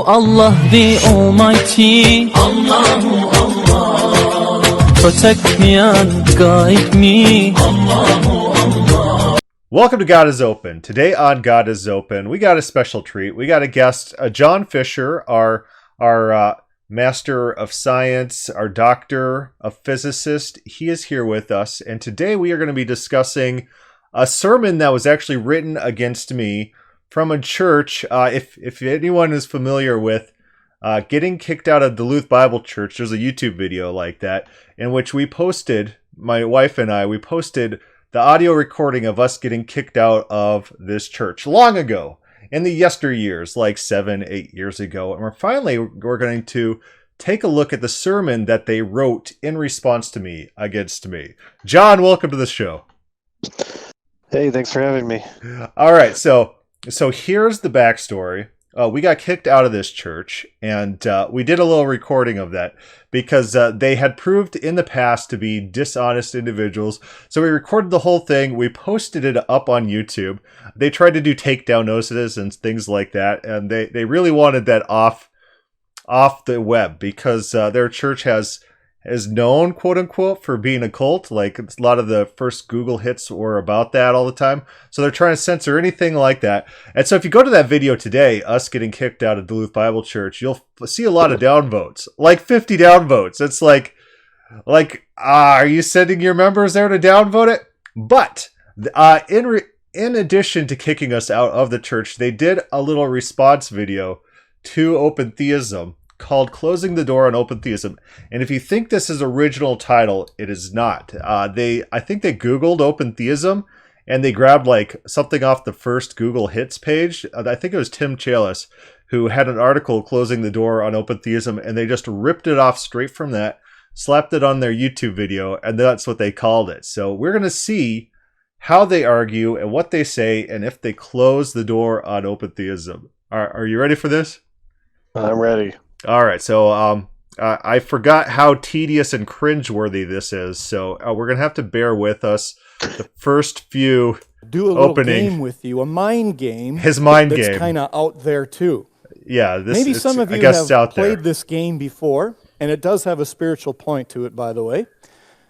Allah the Almighty, Allahu Allah, protect me and guide me, Allahu Allah. Welcome to God is Open. Today on God is Open, we got a special treat. We got a guest, John Fisher, our Master of Science, our Doctor, a physicist. He is here with us, and today we are going to be discussing a sermon that was actually written against me from a church. If anyone is familiar with getting kicked out of Duluth Bible Church, there's a YouTube video like that in which we posted, my wife and I, we posted the audio recording of us getting kicked out of this church long ago, in the yesteryears, like 7-8 years ago. And we're going to take a look at the sermon that they wrote in response to me, against me. John, welcome to the show. Hey, thanks for having me. All right, so here's the backstory. We got kicked out of this church, and we did a little recording of that because they had proved in the past to be dishonest individuals. So we recorded the whole thing. We posted it up on YouTube. They tried to do takedown notices and things like that, and they really wanted that off the web because their church is known, quote unquote, for being a cult. Like, a lot of the first Google hits were about that all the time. So they're trying to censor anything like that. And so if you go to that video today, us getting kicked out of Duluth Bible Church, you'll see a lot of downvotes, like 50 downvotes. It's like, are you sending your members there to downvote it? But in addition to kicking us out of the church, they did a little response video to Open Theism called Closing the Door on Open Theism. And if you think this is original title, it is not. I think they Googled Open Theism and they grabbed like something off the first Google Hits page. I think it was Tim Chalice who had an article closing the door on Open Theism, and they just ripped it off straight from that, slapped it on their YouTube video, and that's what they called it. So we're going to see how they argue and what they say and if they close the door on Open Theism. Are you ready for this? I'm ready. All right, so I forgot how tedious and cringeworthy this is, so we're going to have to bear with us the first few do a little game with you, a mind game. His mind that's game. That's kind of out there, too. Yeah. Maybe some of you have played this game before, and it does have a spiritual point to it, by the way.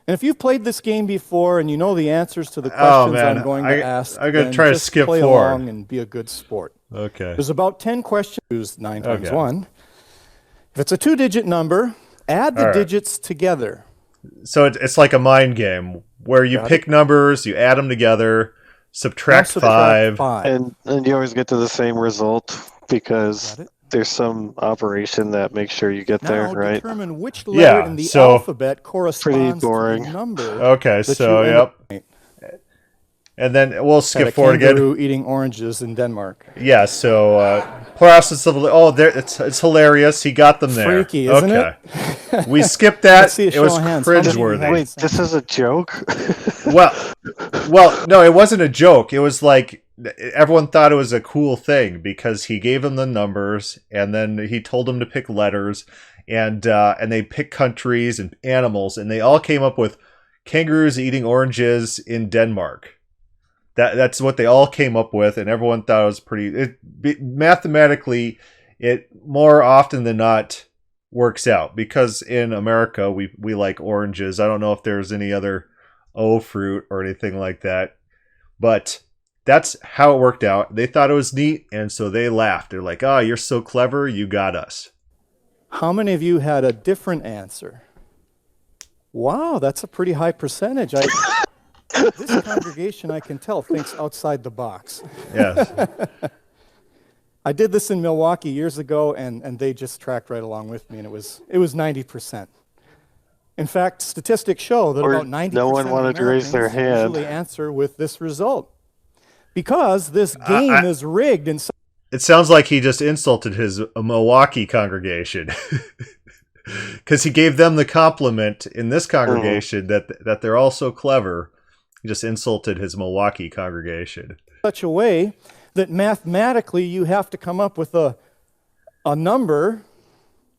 And if you've played this game before and you know the answers to the questions I'm going to ask, I'm going to try to skip play forward along and be a good sport. Okay. There's about 10 questions, 9 times 1. If it's a 2-digit number, add the digits together. So it's like a mind game where you pick numbers, you add them together, subtract 5. And you always get to the same result because there's some operation that makes sure you get there, right? Determine which letter in the alphabet corresponds to the number. Okay, so, yep. And then we'll skip forward again. Kangaroo eating oranges in Denmark. Yeah, so process of it's hilarious. He got them there. Freaky, isn't it? We skipped that. It was cringeworthy. Wait, this is a joke? well, no, it wasn't a joke. It was like everyone thought it was a cool thing because he gave them the numbers and then he told them to pick letters and they picked countries and animals and they all came up with kangaroos eating oranges in Denmark. That's what they all came up with, and everyone thought it was pretty. Mathematically, it more often than not works out because in America we like oranges. I don't know if there's any other fruit or anything like that, but that's how it worked out. They thought it was neat, and so they laughed. They're like, "Oh, you're so clever, you got us." How many of you had a different answer? Wow, that's a pretty high percentage. This congregation, I can tell, thinks outside the box. Yes. I did this in Milwaukee years ago, and they just tracked right along with me, and it was 90%. In fact, statistics show that about 90% no one wanted to raise their hand. Usually answer with this result. Because this game is rigged. It sounds like he just insulted his Milwaukee congregation. Because he gave them the compliment in this congregation that they're all so clever. He just insulted his Milwaukee congregation. Such a way that mathematically you have to come up with a number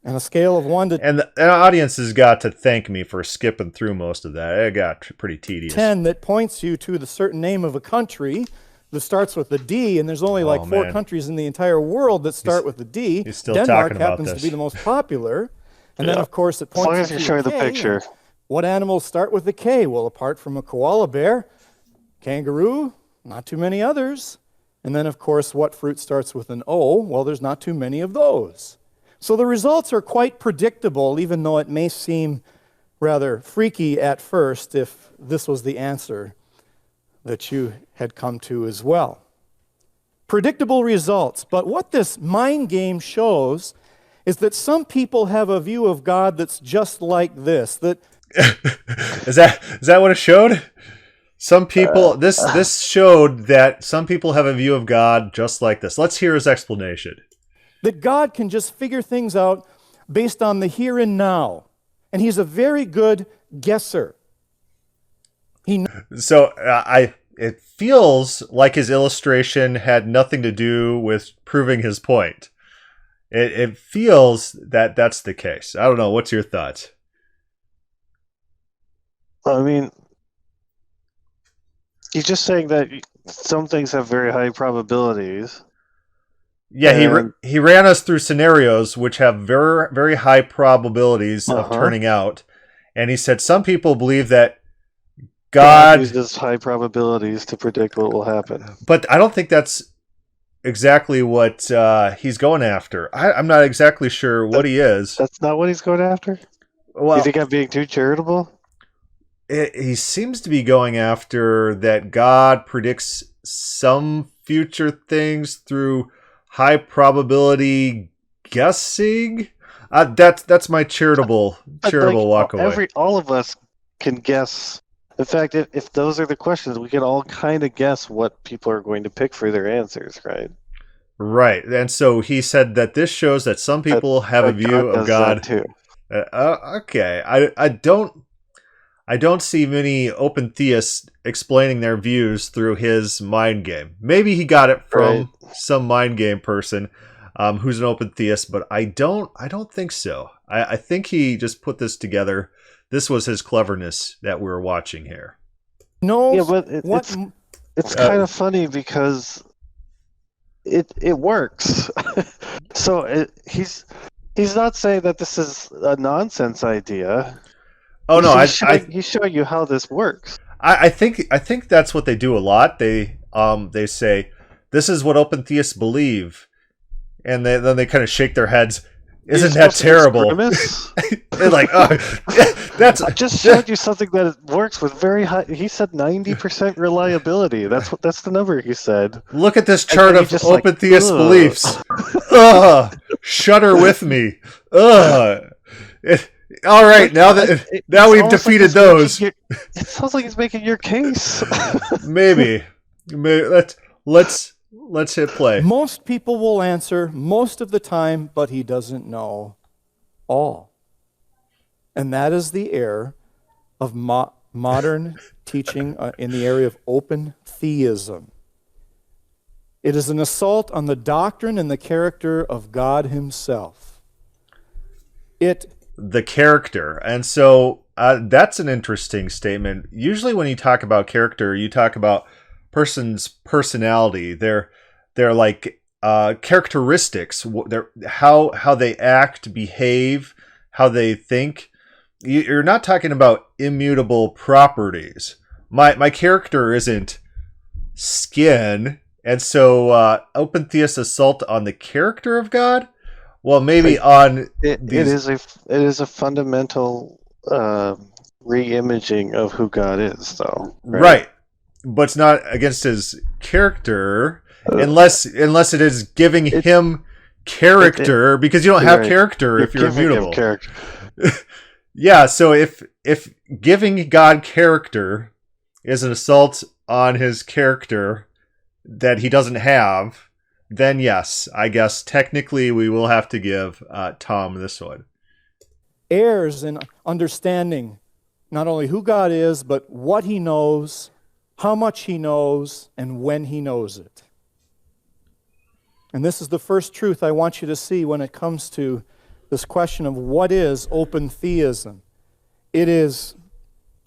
and a scale of 1 to... And the audience has got to thank me for skipping through most of that. It got pretty tedious. 10 that points you to the certain name of a country that starts with the D, and there's only like Oh, four man. countries in the entire world that start with the D. he's still Denmark talking about happens this. to be the most popular. And then, Yeah. of course, it As long points as you to show a the K. picture. What animals start with the K? Well, apart from a koala bear, kangaroo, not too many others. And then, of course, what fruit starts with an O? Well, there's not too many of those. So the results are quite predictable, even though it may seem rather freaky at first if this was the answer that you had come to as well. Predictable results. But what this mind game shows is that some people have a view of God that's just like this, that Is that what it showed? Some people this showed that some people have a view of God just like this. Let's hear his explanation. that God can just figure things out based on the here and now. And he's a very good guesser. So it feels like his illustration had nothing to do with proving his point. It feels that that's the case. I don't know. What's your thoughts? I mean, he's just saying that some things have very high probabilities. Yeah, he ran us through scenarios which have very, very high probabilities of turning out. And he said some people believe that God uses high probabilities to predict what will happen. But I don't think that's exactly what he's going after. I'm not exactly sure what he is. That's not what he's going after? Well, You think I'm being too charitable? he seems to be going after that God predicts some future things through high probability guessing. That's my charitable walk away. All of us can guess. In fact, if those are the questions, we can all kind of guess what people are going to pick for their answers, right? Right. And so he said that this shows that some people have a view of God too. Okay. I don't see many open theists explaining their views through his mind game. Maybe he got it from some mind game person who's an open theist, but I don't think so. I think he just put this together. This was his cleverness that we're watching here. No, Yeah, but it's kind of funny because it works. So he's not saying that this is a nonsense idea. Oh no, he's showing you how this works. I think that's what they do a lot. They say this is what open theists believe, and then they kind of shake their heads. Isn't that terrible? They're like, oh, that's. I just showed you something that works with very high. He said 90% reliability. That's the number he said. Look at this chart of open theist beliefs. Shudder with me. All right, now we've defeated those. It sounds like he's making your case. Maybe let's hit play. Most people will answer most of the time, but he doesn't know all. And that is the error of modern teaching in the area of open theism. It is an assault on the doctrine and the character of God himself. The character. And so that's an interesting statement. Usually when you talk about character, you talk about person's personality, their like characteristics, how they act, behave, how they think. You're not talking about immutable properties. My character isn't skin, and so open theist assault on the character of God. Well, maybe on it is a fundamental re-imaging of who God is, though. Right. But it's not against his character, unless it is giving him character, because you don't have character if you're immutable. Yeah, so if giving God character is an assault on his character that he doesn't have, then yes, I guess technically we will have to give Tom this one. Errs in understanding not only who God is, but what he knows, how much he knows, and when he knows it. And this is the first truth I want you to see when it comes to this question of what is open theism. It is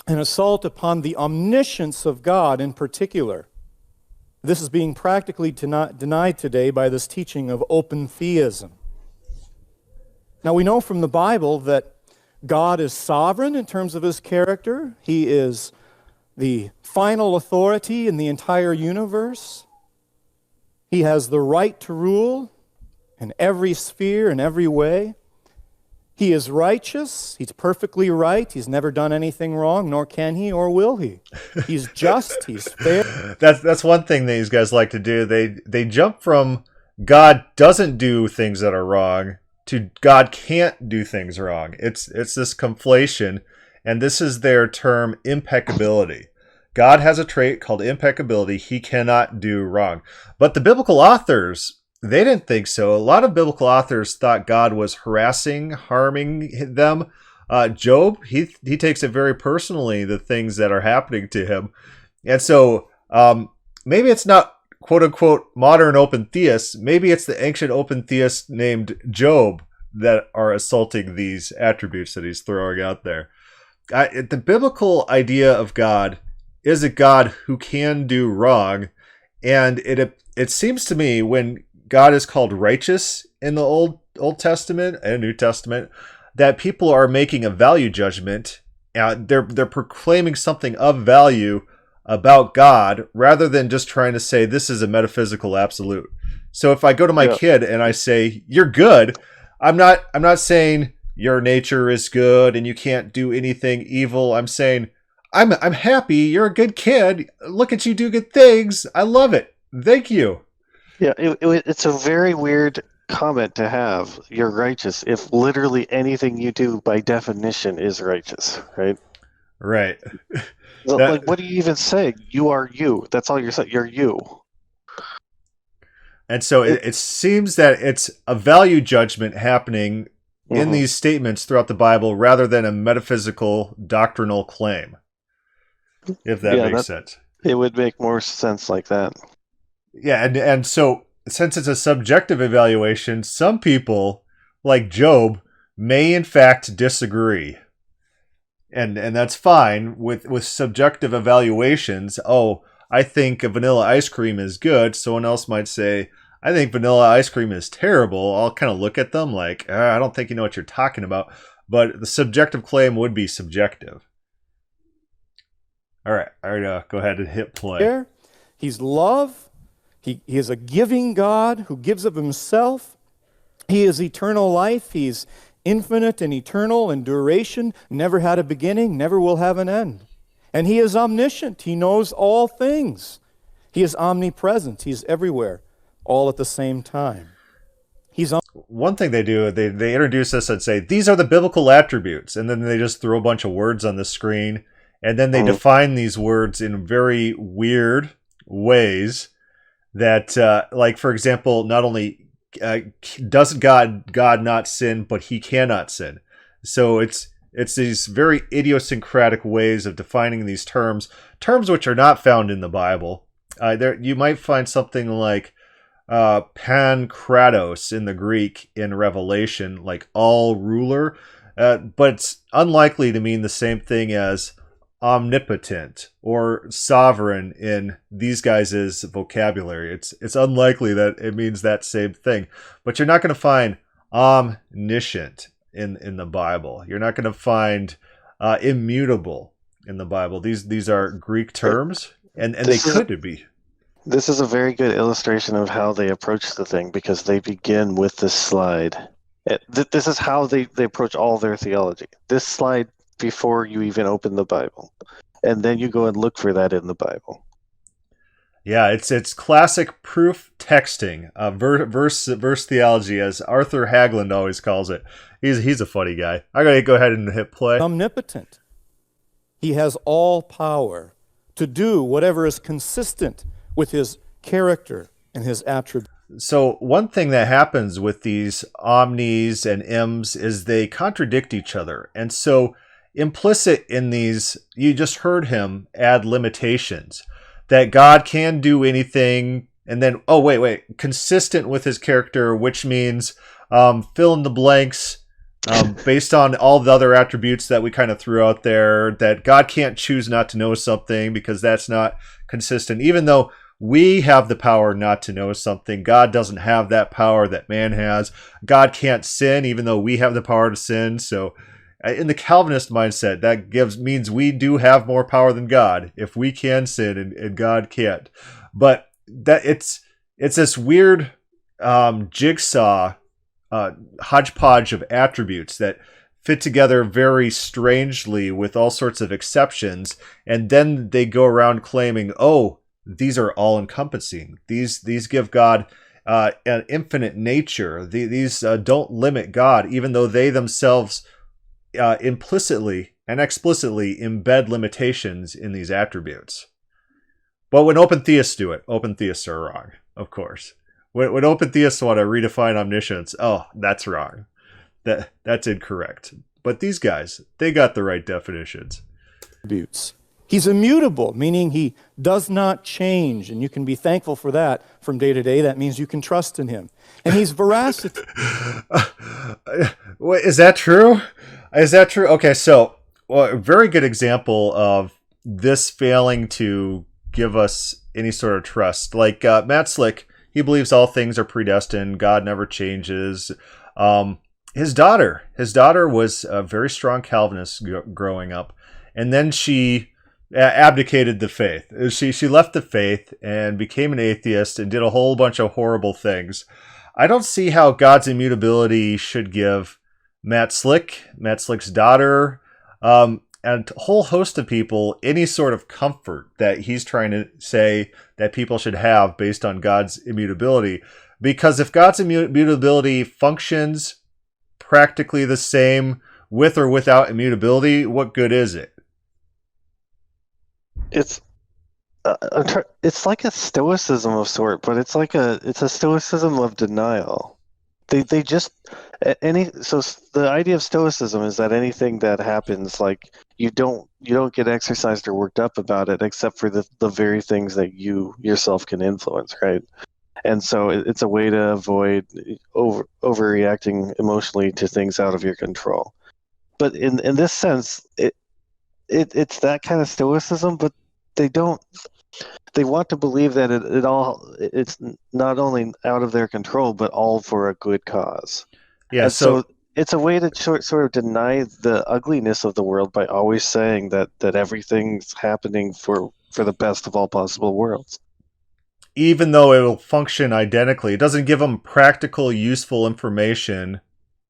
an assault upon the omniscience of God in particular. This is being practically denied today by this teaching of open theism. Now, we know from the Bible that God is sovereign in terms of his character. He is the final authority in the entire universe. He has the right to rule in every sphere, in every way. He is righteous. He's perfectly right. He's never done anything wrong, nor can he or will he. He's just. He's fair. That's one thing these guys like to do. They jump from God doesn't do things that are wrong to God can't do things wrong. It's this conflation, and this is their term impeccability. God has a trait called impeccability. He cannot do wrong. But the biblical authors, they didn't think so. A lot of biblical authors thought God was harassing, harming them. Job, he takes it very personally, the things that are happening to him. And so maybe it's not quote-unquote modern open theists. Maybe it's the ancient open theists named Job that are assaulting these attributes that he's throwing out there. The biblical idea of God is a God who can do wrong. And it seems to me when God is called righteous in the Old Testament and New Testament, that people are making a value judgment. They're proclaiming something of value about God rather than just trying to say this is a metaphysical absolute. So if I go to my kid and I say you're good, I'm not saying your nature is good and you can't do anything evil. I'm saying I'm happy. You're a good kid. Look at you do good things. I love it. Thank you. Yeah, it's a very weird comment to have. You're righteous if literally anything you do by definition is righteous, right? Right. Like, what do you even say? You are you. That's all you're saying. You're you. And so it seems that it's a value judgment happening in these statements throughout the Bible rather than a metaphysical doctrinal claim. If that makes sense. It would make more sense like that. Yeah, and so since it's a subjective evaluation, some people, like Job, may in fact disagree. And that's fine with subjective evaluations. Oh, I think vanilla ice cream is good. Someone else might say, I think vanilla ice cream is terrible. I'll kind of look at them like, I don't think you know what you're talking about. But the subjective claim would be subjective. All right, go ahead and hit play. He's love. He is a giving God who gives of himself. He is eternal life. He's infinite and eternal in duration, never had a beginning, never will have an end. And he is omniscient. He knows all things. He is omnipresent. He's everywhere, all at the same time. One thing they do, they introduce us and say, these are the biblical attributes. And then they just throw a bunch of words on the screen. And then they define these words in very weird ways that, like, for example, not only does God not sin, but he cannot sin. So it's these very idiosyncratic ways of defining these terms which are not found in the Bible. You might find something like pankratos in the Greek in Revelation, like all ruler, but it's unlikely to mean the same thing as omnipotent or sovereign in these guys' vocabulary. It's unlikely that it means that same thing. But you're not going to find omniscient in the Bible. You're not going to find immutable in the Bible. These are Greek terms, and they could be. This is a very good illustration of how they approach the thing, because they begin with this slide. This is how they approach all their theology. This slide before you even open the Bible, and then you go and look for that in the Bible. Yeah, it's classic proof texting, verse theology, as Arthur Haglund always calls it. He's a funny guy. I'm gonna go ahead and hit play. Omnipotent. He has all power to do whatever is consistent with his character and his attributes. So one thing that happens with these omnis and ims is they contradict each other, and so implicit in these, you just heard him add limitations that God can do anything, and then consistent with his character, which means fill in the blanks based on all the other attributes that we kind of threw out there, that God can't choose not to know something because that's not consistent, even though we have the power not to know something. God doesn't have that power that man has. God can't sin, even though we have the power to sin. So in the Calvinist mindset, that means we do have more power than God if we can sin and God can't. But that it's this weird jigsaw hodgepodge of attributes that fit together very strangely with all sorts of exceptions, and then they go around claiming, oh, these are all encompassing. These give God an infinite nature. These don't limit God, even though they themselves implicitly and explicitly embed limitations in these attributes. But when open theists do it, open theists are wrong, of course. When open theists want to redefine omniscience, oh, that's wrong. That's incorrect. But these guys, they got the right definitions. Attributes. He's immutable, meaning he does not change, and you can be thankful for that from day to day. That means you can trust in him. And he's veracity. Wait, is that true? Is that true? Okay, so a very good example of this failing to give us any sort of trust. Like Matt Slick, he believes all things are predestined. God never changes. His daughter was a very strong Calvinist growing up, and then she abdicated the faith. She left the faith and became an atheist and did a whole bunch of horrible things. I don't see how God's immutability should give Matt Slick's daughter, and a whole host of people any sort of comfort that he's trying to say that people should have based on God's immutability. Because if God's immutability functions practically the same with or without immutability, what good is it? It's like a stoicism of sort, but it's a stoicism of denial. They just so the idea of stoicism is that anything that happens, like you don't get exercised or worked up about it, except for the very things that you yourself can influence, right? And so it's a way to avoid overreacting emotionally to things out of your control. But in this sense, it's that kind of stoicism, but they want to believe that it's not only out of their control, but all for a good cause. Yeah. And so it's a way to sort of deny the ugliness of the world by always saying that everything's happening for the best of all possible worlds. Even though it will function identically, it doesn't give them practical, useful information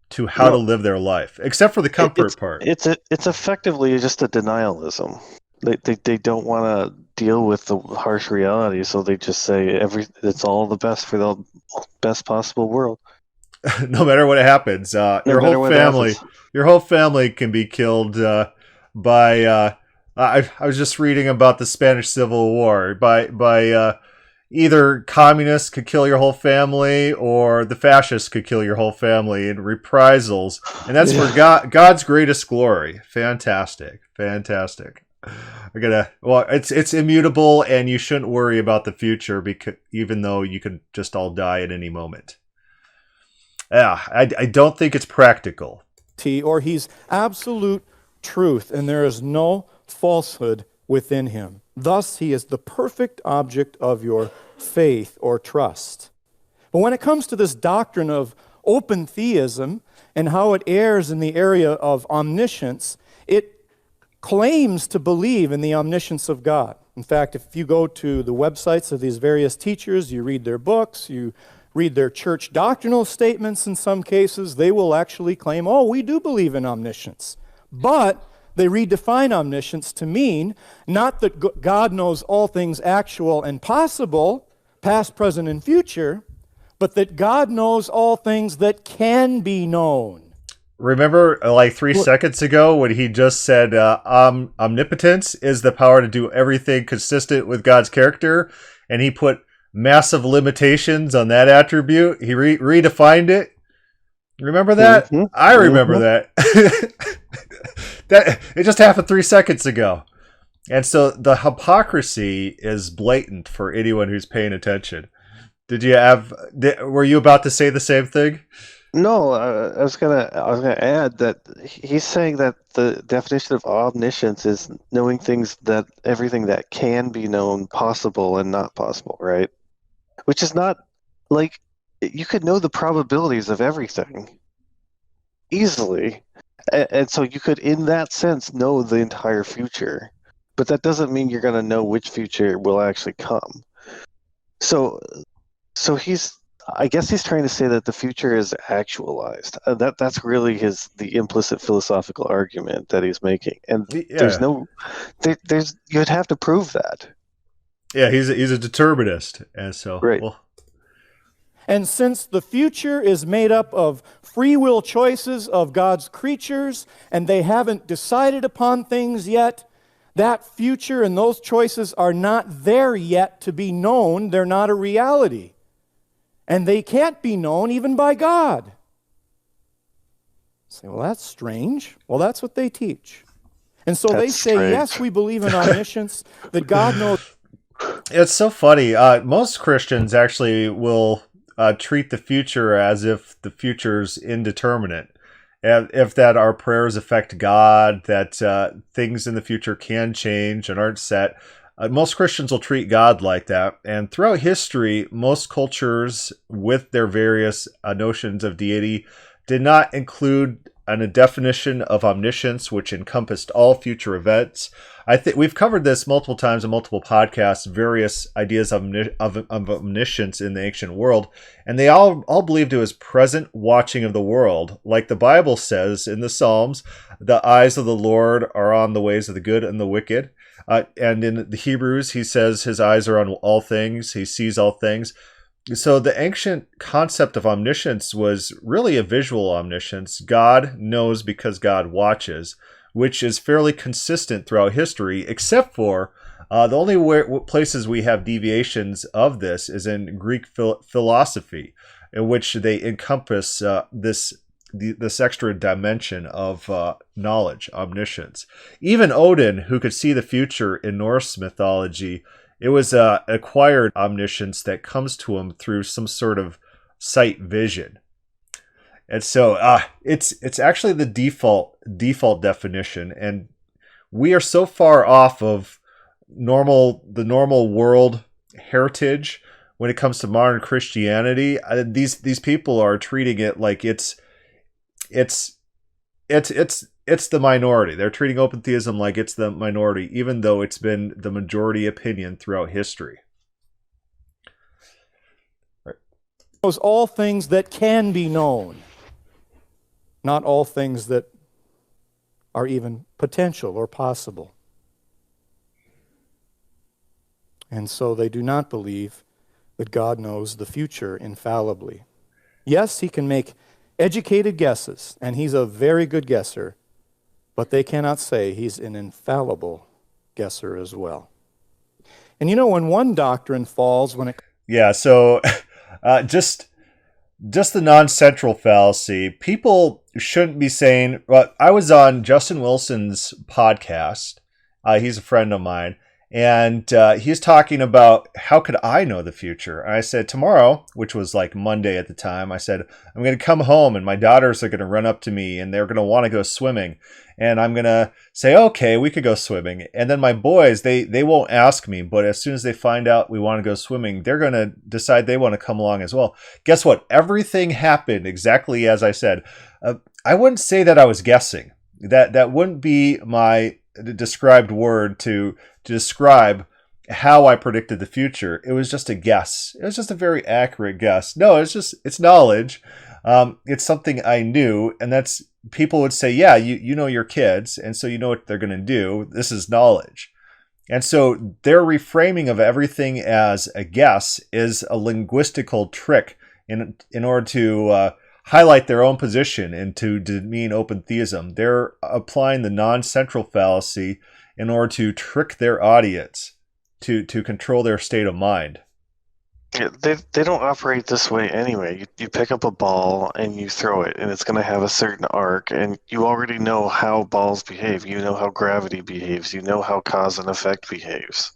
to how to live their life, except for the comfort part. It's effectively just a denialism. They don't want to deal with the harsh reality, so they just say it's all the best for the best possible world. No matter what happens, your whole family can be killed by. I was just reading about the Spanish Civil War by either communists could kill your whole family or the fascists could kill your whole family in reprisals, and that's for God's greatest glory. Fantastic. It's immutable, and you shouldn't worry about the future, because even though you could just all die at any moment. Yeah, I don't think it's practical. Or he's absolute truth, and there is no falsehood within him. Thus, he is the perfect object of your faith or trust. But when it comes to this doctrine of open theism and how it errs in the area of omniscience, it claims to believe in the omniscience of God. In fact, if you go to the websites of these various teachers, you read their books, you read their church doctrinal statements in some cases, they will actually claim, oh, we do believe in omniscience. But they redefine omniscience to mean not that God knows all things actual and possible, past, present, and future, but that God knows all things that can be known. Remember, like 3 seconds ago, when he just said omnipotence is the power to do everything consistent with God's character, and he put massive limitations on that attribute. He redefined it. Remember that? Mm-hmm. I remember that. That it just happened 3 seconds ago. And so the hypocrisy is blatant for anyone who's paying attention. Were you about to say the same thing? No, I was gonna add that he's saying that the definition of omniscience is knowing things that everything that can be known possible and not possible, right? Which is not like you could know the probabilities of everything easily, and so you could, in that sense, know the entire future. But that doesn't mean you're gonna know which future will actually come. So So I guess he's trying to say that the future is actualized. That's really the implicit philosophical argument that he's making. And there's Yeah, no, there's you'd have to prove that, yeah, he's a determinist, and so right? well, And since the future is made up of free will choices of God's creatures, and they haven't decided upon things yet, that future and those choices are not there yet to be known. They're not a reality. And they can't be known even by God. You say, well, that's strange. Well, that's what they teach. And so they That's say, strange. yes, we believe in omniscience, that God knows. it's so funny. Most Christians actually will treat the future as if the future's indeterminate. If that our prayers affect God, that things in the future can change and aren't set. Most Christians will treat God like that. And throughout history, most cultures, with their various notions of deity, did not include a definition of omniscience, which encompassed all future events. I think we've covered this multiple times in multiple podcasts, various ideas of omniscience in the ancient world, and they all believed it was present watching of the world. Like the Bible says in the Psalms, the eyes of the Lord are on the ways of the good and the wicked. And in the Hebrews, he says his eyes are on all things, he sees all things. So the ancient concept of omniscience was really a visual omniscience. God knows because God watches, which is fairly consistent throughout history, except for the only places we have deviations of this is in Greek philosophy, in which they encompass this extra dimension of knowledge, omniscience. Even Odin, who could see the future in Norse mythology, it was acquired omniscience that comes to him through some sort of sight vision. And so it's actually the default definition, and we are so far off of the normal world heritage when it comes to modern Christianity. These people are treating it like it's the minority. They're treating open theism like it's the minority, even though it's been the majority opinion throughout history. Knows all things that can be known, not all things that are even potential or possible. And so they do not believe that God knows the future infallibly. Yes, he can make educated guesses, and he's a very good guesser, but they cannot say he's an infallible guesser as well. And you know, when one doctrine falls, Yeah, so just the non-central fallacy, people shouldn't be saying, well, I was on Justin Wilson's podcast. He's a friend of mine. And he's talking about how could I know the future? And I said tomorrow, which was like Monday at the time, I said, I'm going to come home and my daughters are going to run up to me and they're going to want to go swimming. And I'm going to say, okay, we could go swimming. And then my boys, they won't ask me, but as soon as they find out we want to go swimming, they're going to decide they want to come along as well. Guess what? Everything happened exactly as I said. I wouldn't say that I was guessing. That wouldn't be my described word to describe how I predicted the future. It was just a guess. It was just a very accurate guess. No, it's knowledge. It's something I knew, and that's people would say, yeah, you know your kids, and so you know what they're going to do. This is knowledge. And so their reframing of everything as a guess is a linguistical trick in order to highlight their own position and to demean open theism. They're applying the non-central fallacy in order to trick their audience, to control their state of mind. Yeah, they don't operate this way anyway. You pick up a ball and you throw it, and it's going to have a certain arc, and you already know how balls behave. You know how gravity behaves. You know how cause and effect behaves.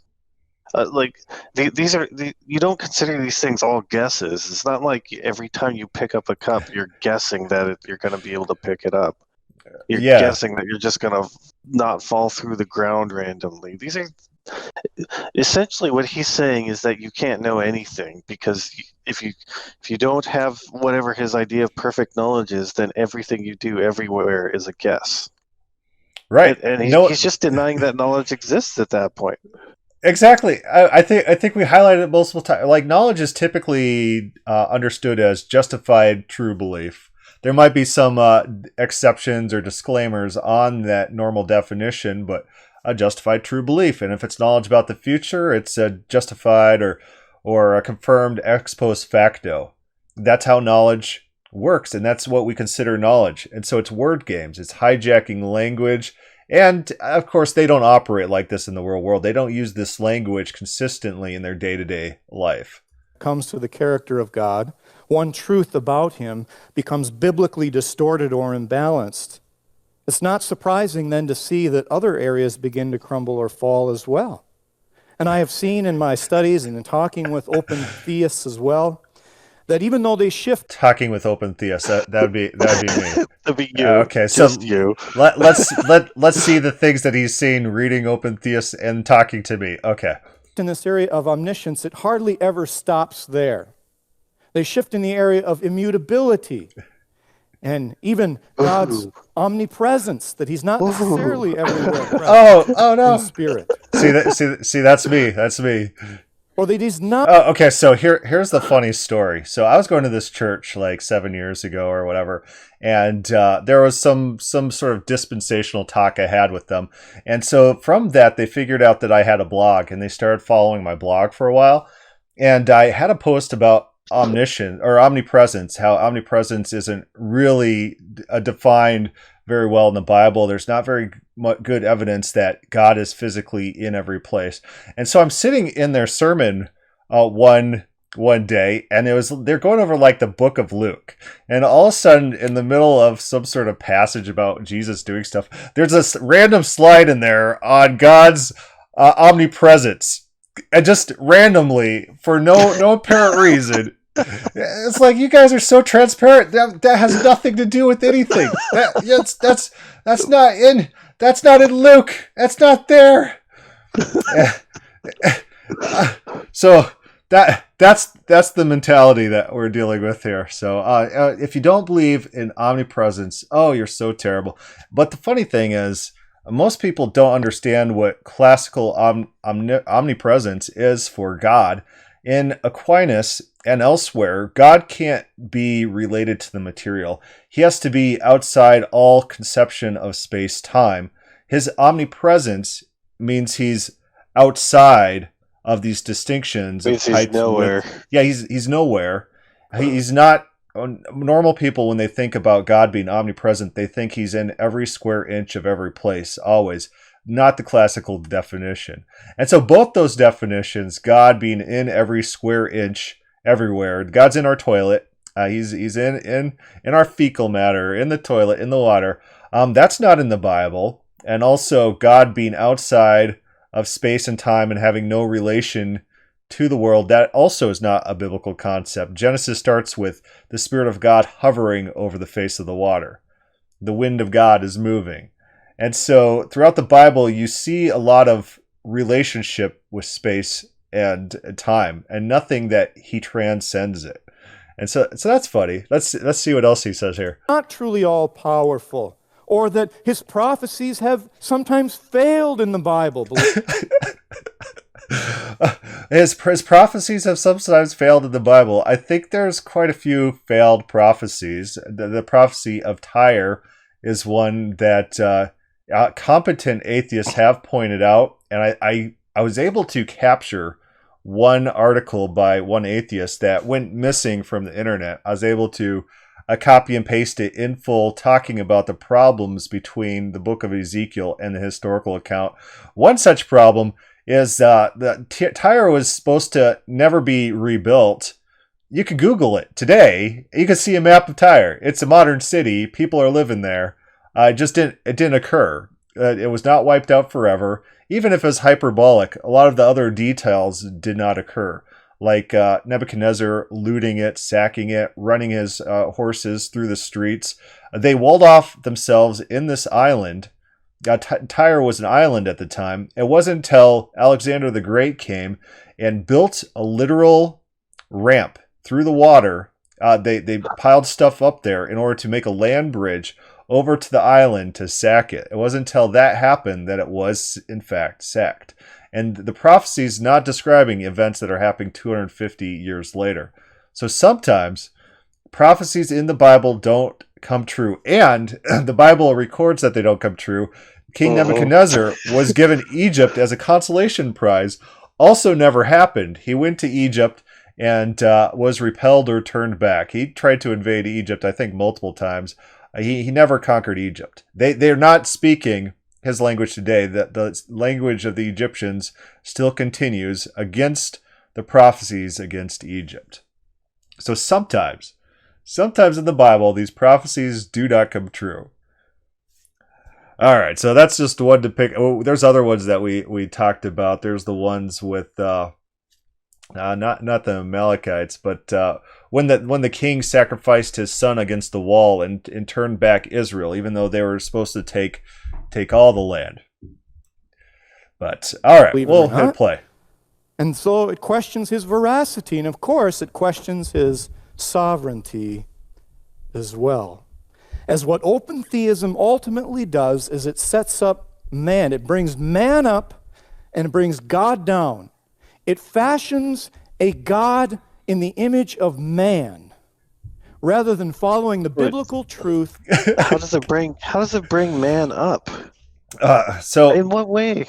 You don't consider these things all guesses. It's not like every time you pick up a cup, you're guessing that you're going to be able to pick it up. You're guessing that you're just going to not fall through the ground randomly. These are essentially what he's saying is that you can't know anything, because if you don't have whatever his idea of perfect knowledge is, then everything you do everywhere is a guess. Right. And he's just denying that knowledge exists at that point. Exactly. I think we highlighted it multiple times. Like, knowledge is typically understood as justified true belief. There might be some exceptions or disclaimers on that normal definition, but a justified true belief. And if it's knowledge about the future, it's a justified or a confirmed ex post facto. That's how knowledge works, and that's what we consider knowledge. And so it's word games. It's hijacking language. And, of course, they don't operate like this in the real world. They don't use this language consistently in their day-to-day life. Comes to the character of God, one truth about him becomes biblically distorted or imbalanced. It's not surprising then to see that other areas begin to crumble or fall as well. And I have seen in my studies and in talking with open theists as well, that even though they shift... Talking with open theists, that'd be me. That'd be you. Okay, so just you. let's see the things that he's seen reading open theists and talking to me. Okay. In this area of omniscience, it hardly ever stops there. They shift in the area of immutability and even God's omnipresence, that he's not necessarily everywhere present. Oh no. In spirit. See, that's me. That's me. Or that he's not... Okay, so here's the funny story. So I was going to this church like 7 years ago or whatever, and there was some sort of dispensational talk I had with them. And so from that, they figured out that I had a blog, and they started following my blog for a while. And I had a post about omniscience or omnipresence, how omnipresence isn't really defined very well in the Bible. There's not very good evidence that God is physically in every place. And so I'm sitting in their sermon one day, and they're going over like the book of Luke. And all of a sudden, in the middle of some sort of passage about Jesus doing stuff, there's this random slide in there on God's omnipresence. And just randomly, for no apparent reason. It's like, you guys are so transparent. That has nothing to do with anything. That's not in Luke. That's not there. So that's the mentality that we're dealing with here. So if you don't believe in omnipresence, you're so terrible. But the funny thing is, most people don't understand what classical omnipresence is for God. In Aquinas and elsewhere, God can't be related to the material. He has to be outside all conception of space-time. His omnipresence means he's outside of these distinctions. Means he's nowhere. He's nowhere. He's not... Normal people, when they think about God being omnipresent, they think he's in every square inch of every place, always. Not the classical definition. And so both those definitions, God being in every square inch everywhere, God's in our toilet, he's in our fecal matter, in the toilet, in the water, that's not in the Bible. And also God being outside of space and time and having no relation to the world, that also is not a biblical concept. Genesis starts with the Spirit of God hovering over the face of the water. The wind of God is moving. And so throughout the Bible, you see a lot of relationship with space and time, and nothing that he transcends it. And so that's funny. Let's see what else he says here. Not truly all powerful, or that his prophecies have sometimes failed in the Bible. His prophecies have sometimes failed in the Bible. I think there's quite a few failed prophecies. The prophecy of Tyre is one that competent atheists have pointed out, and I was able to capture one article by one atheist that went missing from the internet. I was able to copy and paste it in full, talking about the problems between the book of Ezekiel and the historical account. One such problem is that Tyre was supposed to never be rebuilt. You can Google it today. You can see a map of Tyre. It's a modern city. People are living there. It didn't occur. It was not wiped out forever. Even if it was hyperbolic, a lot of the other details did not occur, like Nebuchadnezzar looting it, sacking it, running his horses through the streets. They walled off themselves in this island. Tyre was an island at the time. It wasn't until Alexander the Great came and built a literal ramp through the water. They piled stuff up there in order to make a land bridge over to the island to sack it. It wasn't until that happened that it was, in fact, sacked. And the prophecy is not describing events that are happening 250 years later. So sometimes prophecies in the Bible don't come true. And the Bible records that they don't come true. King Nebuchadnezzar was given Egypt as a consolation prize. Also never happened. He went to Egypt and was repelled or turned back. He tried to invade Egypt, I think, multiple times. He never conquered Egypt. They're not speaking his language today. The language of the Egyptians still continues against the prophecies against Egypt. So sometimes in the Bible, these prophecies do not come true. All right, so that's just one to pick. Oh, there's other ones that we talked about. There's the ones with not the Amalekites, but when the king sacrificed his son against the wall and turned back Israel, even though they were supposed to take all the land. But all right, we'll hit play. And so it questions his veracity, and of course it questions his sovereignty as well. As what open theism ultimately does is it sets up man. It brings man up and it brings God down. It fashions a God in the image of man, rather than following the biblical truth. How does it bring man up? So in what way?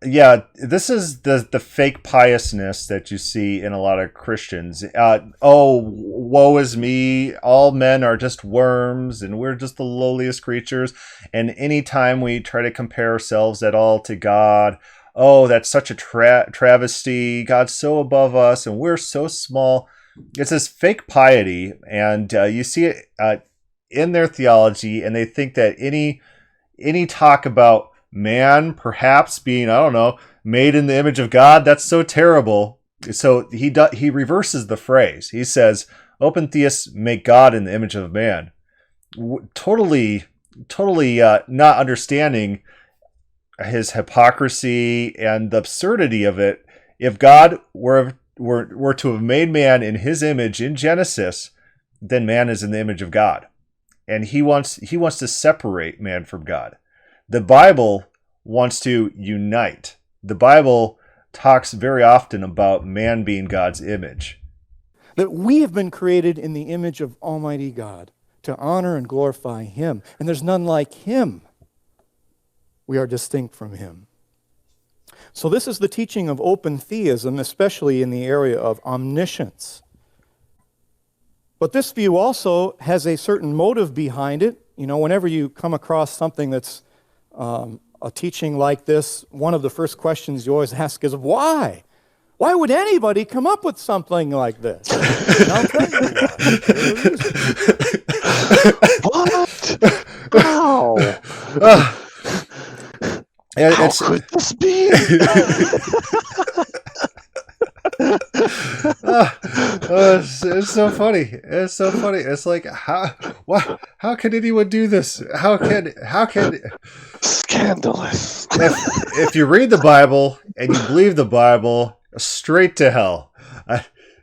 Yeah, this is the fake piousness that you see in a lot of Christians. Woe is me, all men are just worms, and we're just the lowliest creatures. And anytime we try to compare ourselves at all to God, oh, that's such a travesty. God's so above us, and we're so small. It's this fake piety, and you see it in their theology, and they think that any talk about man perhaps being, I don't know, made in the image of God, that's so terrible. So he reverses the phrase. He says, open theists make God in the image of man. Totally not understanding his hypocrisy and the absurdity of it. If God were to have made man in his image in Genesis, then man is in the image of God. And he wants to separate man from God. The Bible wants to unite. The Bible talks very often about man being God's image. That we have been created in the image of Almighty God to honor and glorify Him. And there's none like Him. We are distinct from Him. So this is the teaching of open theism, especially in the area of omniscience. But this view also has a certain motive behind it. You know, whenever you come across something that's a teaching like this, one of the first questions you always ask is, why? Why would anybody come up with something like this? And I'll tell you why. What? How? How could this be? It's so funny. It's so funny. It's like, how can anyone do this? How can Scandalous. If you read the Bible and you believe the Bible, straight to hell.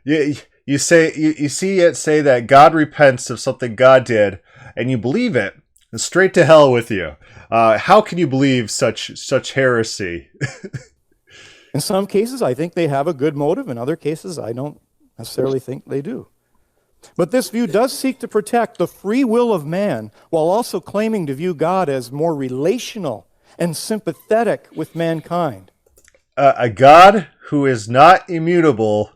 You see it say that God repents of something God did, and you believe it, and straight to hell with you. How can you believe such heresy? In some cases, I think they have a good motive. In other cases, I don't necessarily think they do. But this view does seek to protect the free will of man while also claiming to view God as more relational and sympathetic with mankind. A God who is not immutable,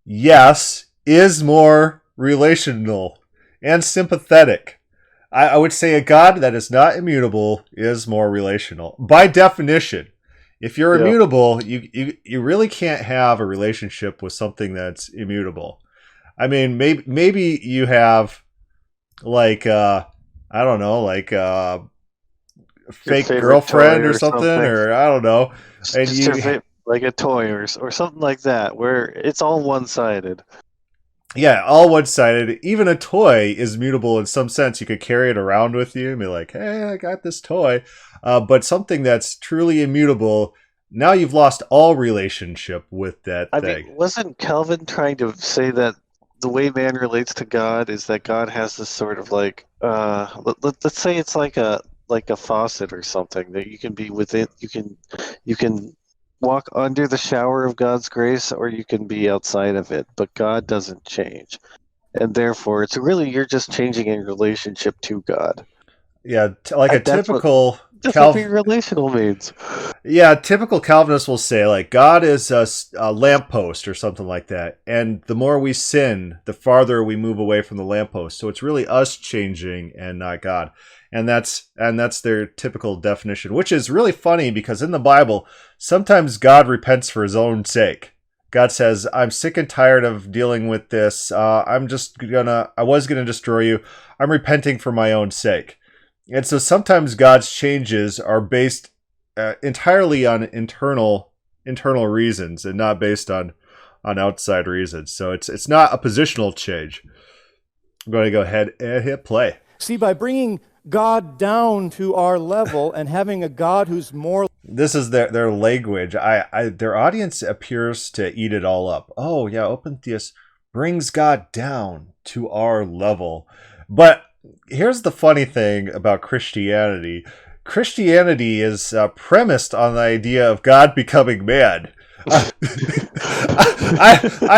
yes, is more relational and sympathetic. I would say a God that is not immutable is more relational. By definition, if you're immutable, you really can't have a relationship with something that's immutable. I mean, maybe you have, like, I don't know, like fake favorite girlfriend toy or something, or I don't know. And Just like a toy or something like that, where it's all one-sided. yeah, all one-sided. Even a toy is mutable in some sense. You could carry it around with you and be like, hey, I got this toy. But something that's truly immutable, now you've lost all relationship with that thing. I mean, wasn't Calvin trying to say that the way man relates to God is that God has this sort of like, let's say it's like a faucet or something that you can be within. You can walk under the shower of God's grace, or you can be outside of it. But God doesn't change, and therefore, it's really you're just changing in relationship to God. Yeah, like a typical That's what being relational means. Yeah, typical Calvinist will say, like, God is a lamppost or something like that. And the more we sin, the farther we move away from the lamppost. So it's really us changing and not God. And that's their typical definition, which is really funny because in the Bible, sometimes God repents for his own sake. God says, I'm sick and tired of dealing with this. I was going to destroy you. I'm repenting for my own sake. And so sometimes God's changes are based entirely on internal reasons and not based on outside reasons. So it's not a positional change. I'm going to go ahead and hit play. See, by bringing God down to our level and having a God who's more... This is their language. Their audience appears to eat it all up. Oh, yeah, Open Theist brings God down to our level. But here's the funny thing about Christianity. Christianity is premised on the idea of God becoming man. I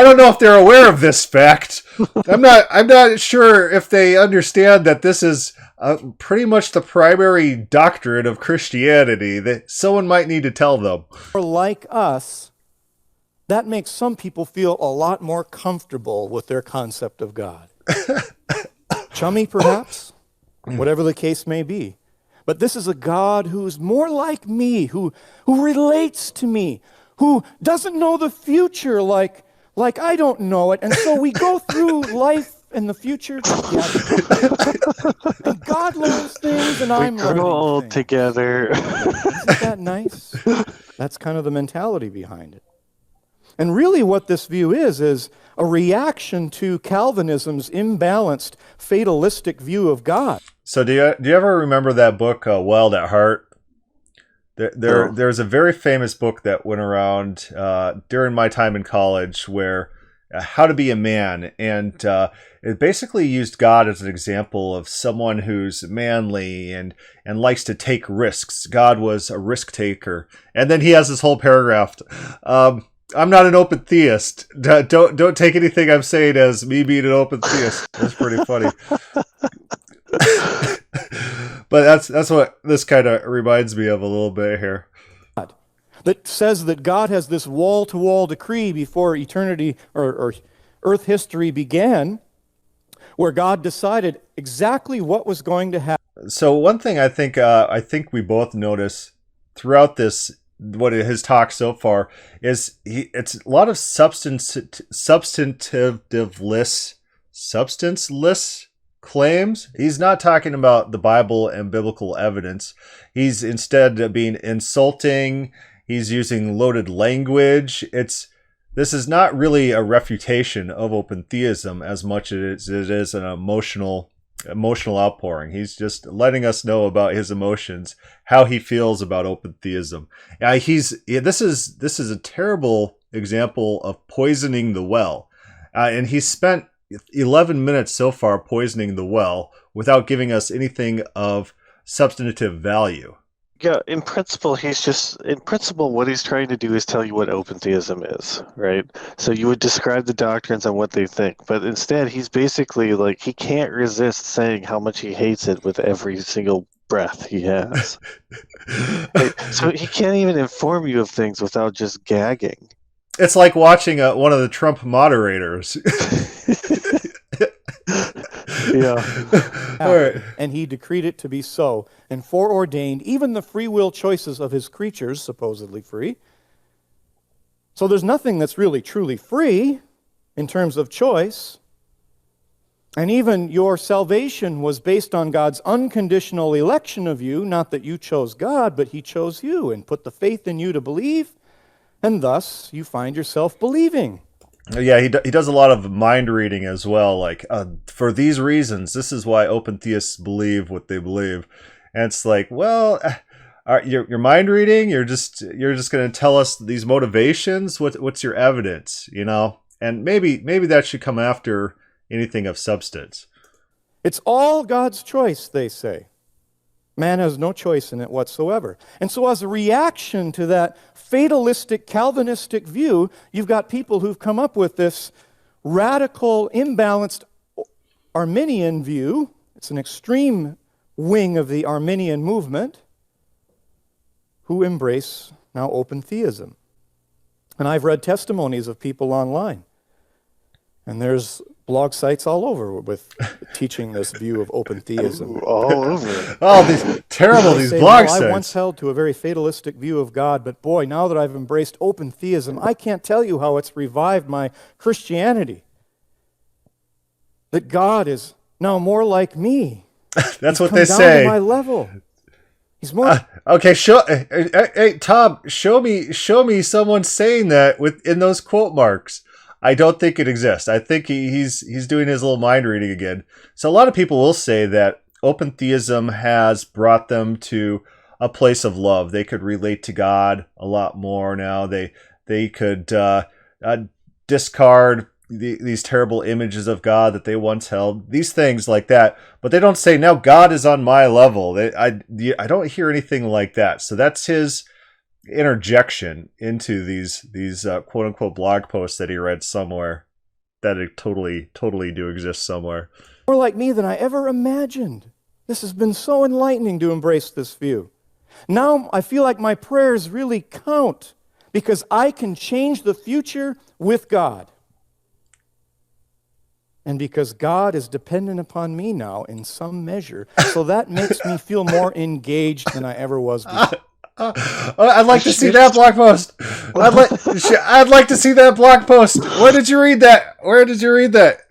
don't know if they're aware of this fact. I'm not sure if they understand that this is pretty much the primary doctrine of Christianity that someone might need to tell them. Like us, that makes some people feel a lot more comfortable with their concept of God. Chummy, perhaps? Whatever the case may be. But this is a God who's more like me, who relates to me, who doesn't know the future like I don't know it. And so we go through life and the future together. And God learns things and I'm learning all things. Together. Isn't that nice? That's kind of the mentality behind it. And really what this view is a reaction to Calvinism's imbalanced, fatalistic view of God. So do you ever remember that book, Wild at Heart? There's a very famous book that went around during my time in college where how to be a man. And it basically used God as an example of someone who's manly and likes to take risks. God was a risk taker. And then he has this whole paragraph. I'm not an open theist. Don't take anything I'm saying as me being an open theist. That's pretty funny. But that's what this kind of reminds me of a little bit here. That says that God has this wall-to-wall decree before eternity or earth history began, where God decided exactly what was going to happen. So one thing I think we both notice throughout this, what his talk so far is, it's a lot of substanceless claims. He's not talking about the Bible and biblical evidence. He's instead being insulting. He's using loaded language. This is not really a refutation of open theism as much as it is an emotional outpouring. He's just letting us know about his emotions, how he feels about open theism. This is a terrible example of poisoning the well, and he spent 11 minutes so far poisoning the well without giving us anything of substantive value. Yeah, in principle, what he's trying to do is tell you what open theism is, right? So you would describe the doctrines and what they think, but instead he's basically like, he can't resist saying how much he hates it with every single breath he has. Right? So he can't even inform you of things without just gagging. It's like watching one of the Trump moderators. Yeah. All right. And he decreed it to be so, and foreordained even the free will choices of his creatures, supposedly free. So there's nothing that's really truly free in terms of choice. And even your salvation was based on God's unconditional election of you, not that you chose God, but he chose you and put the faith in you to believe, and thus you find yourself believing. Yeah, he does a lot of mind reading as well. Like, for these reasons, this is why open theists believe what they believe. And it's like, well, you're mind reading. You're just going to tell us these motivations. What's your evidence? You know, and maybe that should come after anything of substance. It's all God's choice, they say. Man has no choice in it whatsoever. And so as a reaction to that fatalistic, Calvinistic view, you've got people who've come up with this radical, imbalanced Arminian view. It's an extreme wing of the Arminian movement who embrace now open theism. And I've read testimonies of people online. And there's blog sites all over with teaching this view of open theism. All over. Oh, these terrible, these blog sites. I once held to a very fatalistic view of God, but boy, now that I've embraced open theism, I can't tell you how it's revived my Christianity. That God is now more like me. That's what He's they come down say. to my level. He's more. Okay, hey, Tom, show me someone saying that in those quote marks. I don't think it exists. I think he's doing his little mind reading again. So a lot of people will say that open theism has brought them to a place of love. They could relate to God a lot more now. They could discard these terrible images of God that they once held. These things like that. But they don't say, now God is on my level. I don't hear anything like that. So that's his interjection into these quote unquote blog posts that he read somewhere, that it totally do exist somewhere. More like me than I ever imagined. This has been so enlightening to embrace this view. Now I feel like my prayers really count because I can change the future with God. And because God is dependent upon me now in some measure, so that makes me feel more engaged than I ever was before. I'd like to see that blog post. I'd like to see that blog post. Where did you read that?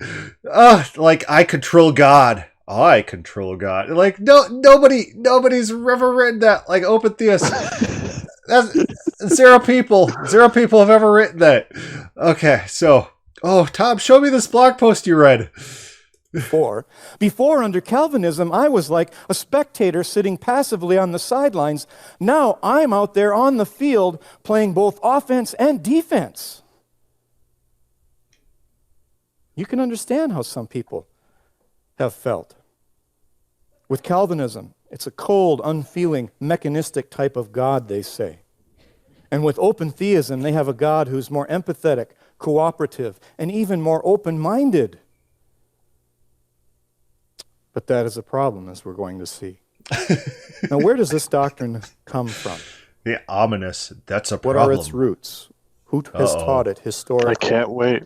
Like, I control God. I control God. Like, nobody's ever written that. Like, open theist. That's zero people have ever written that. Okay, so, Tom, show me this blog post you read. Before under Calvinism, I was like a spectator sitting passively on the sidelines. Now I'm out there on the field playing both offense and defense. You can understand how some people have felt. With Calvinism, it's a cold, unfeeling, mechanistic type of God, they say. And with open theism, they have a God who's more empathetic, cooperative, and even more open-minded. But that is a problem, as we're going to see. Now, where does this doctrine come from? Yeah, ominous. That's a What problem. are its roots? Who has taught it historically? I can't wait.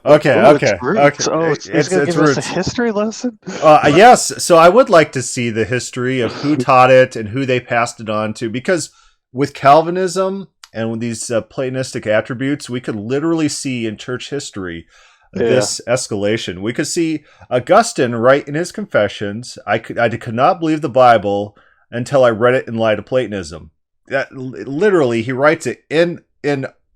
Okay. Its roots. Okay. Oh, it's going to give us a history lesson? Yes. So I would like to see the history of who taught it and who they passed it on to, because with Calvinism and with these Platonistic attributes, we could literally see in church history this escalation. We could see Augustine write in his Confessions, I could not believe the Bible until I read it in light of Platonism. That literally, he writes it in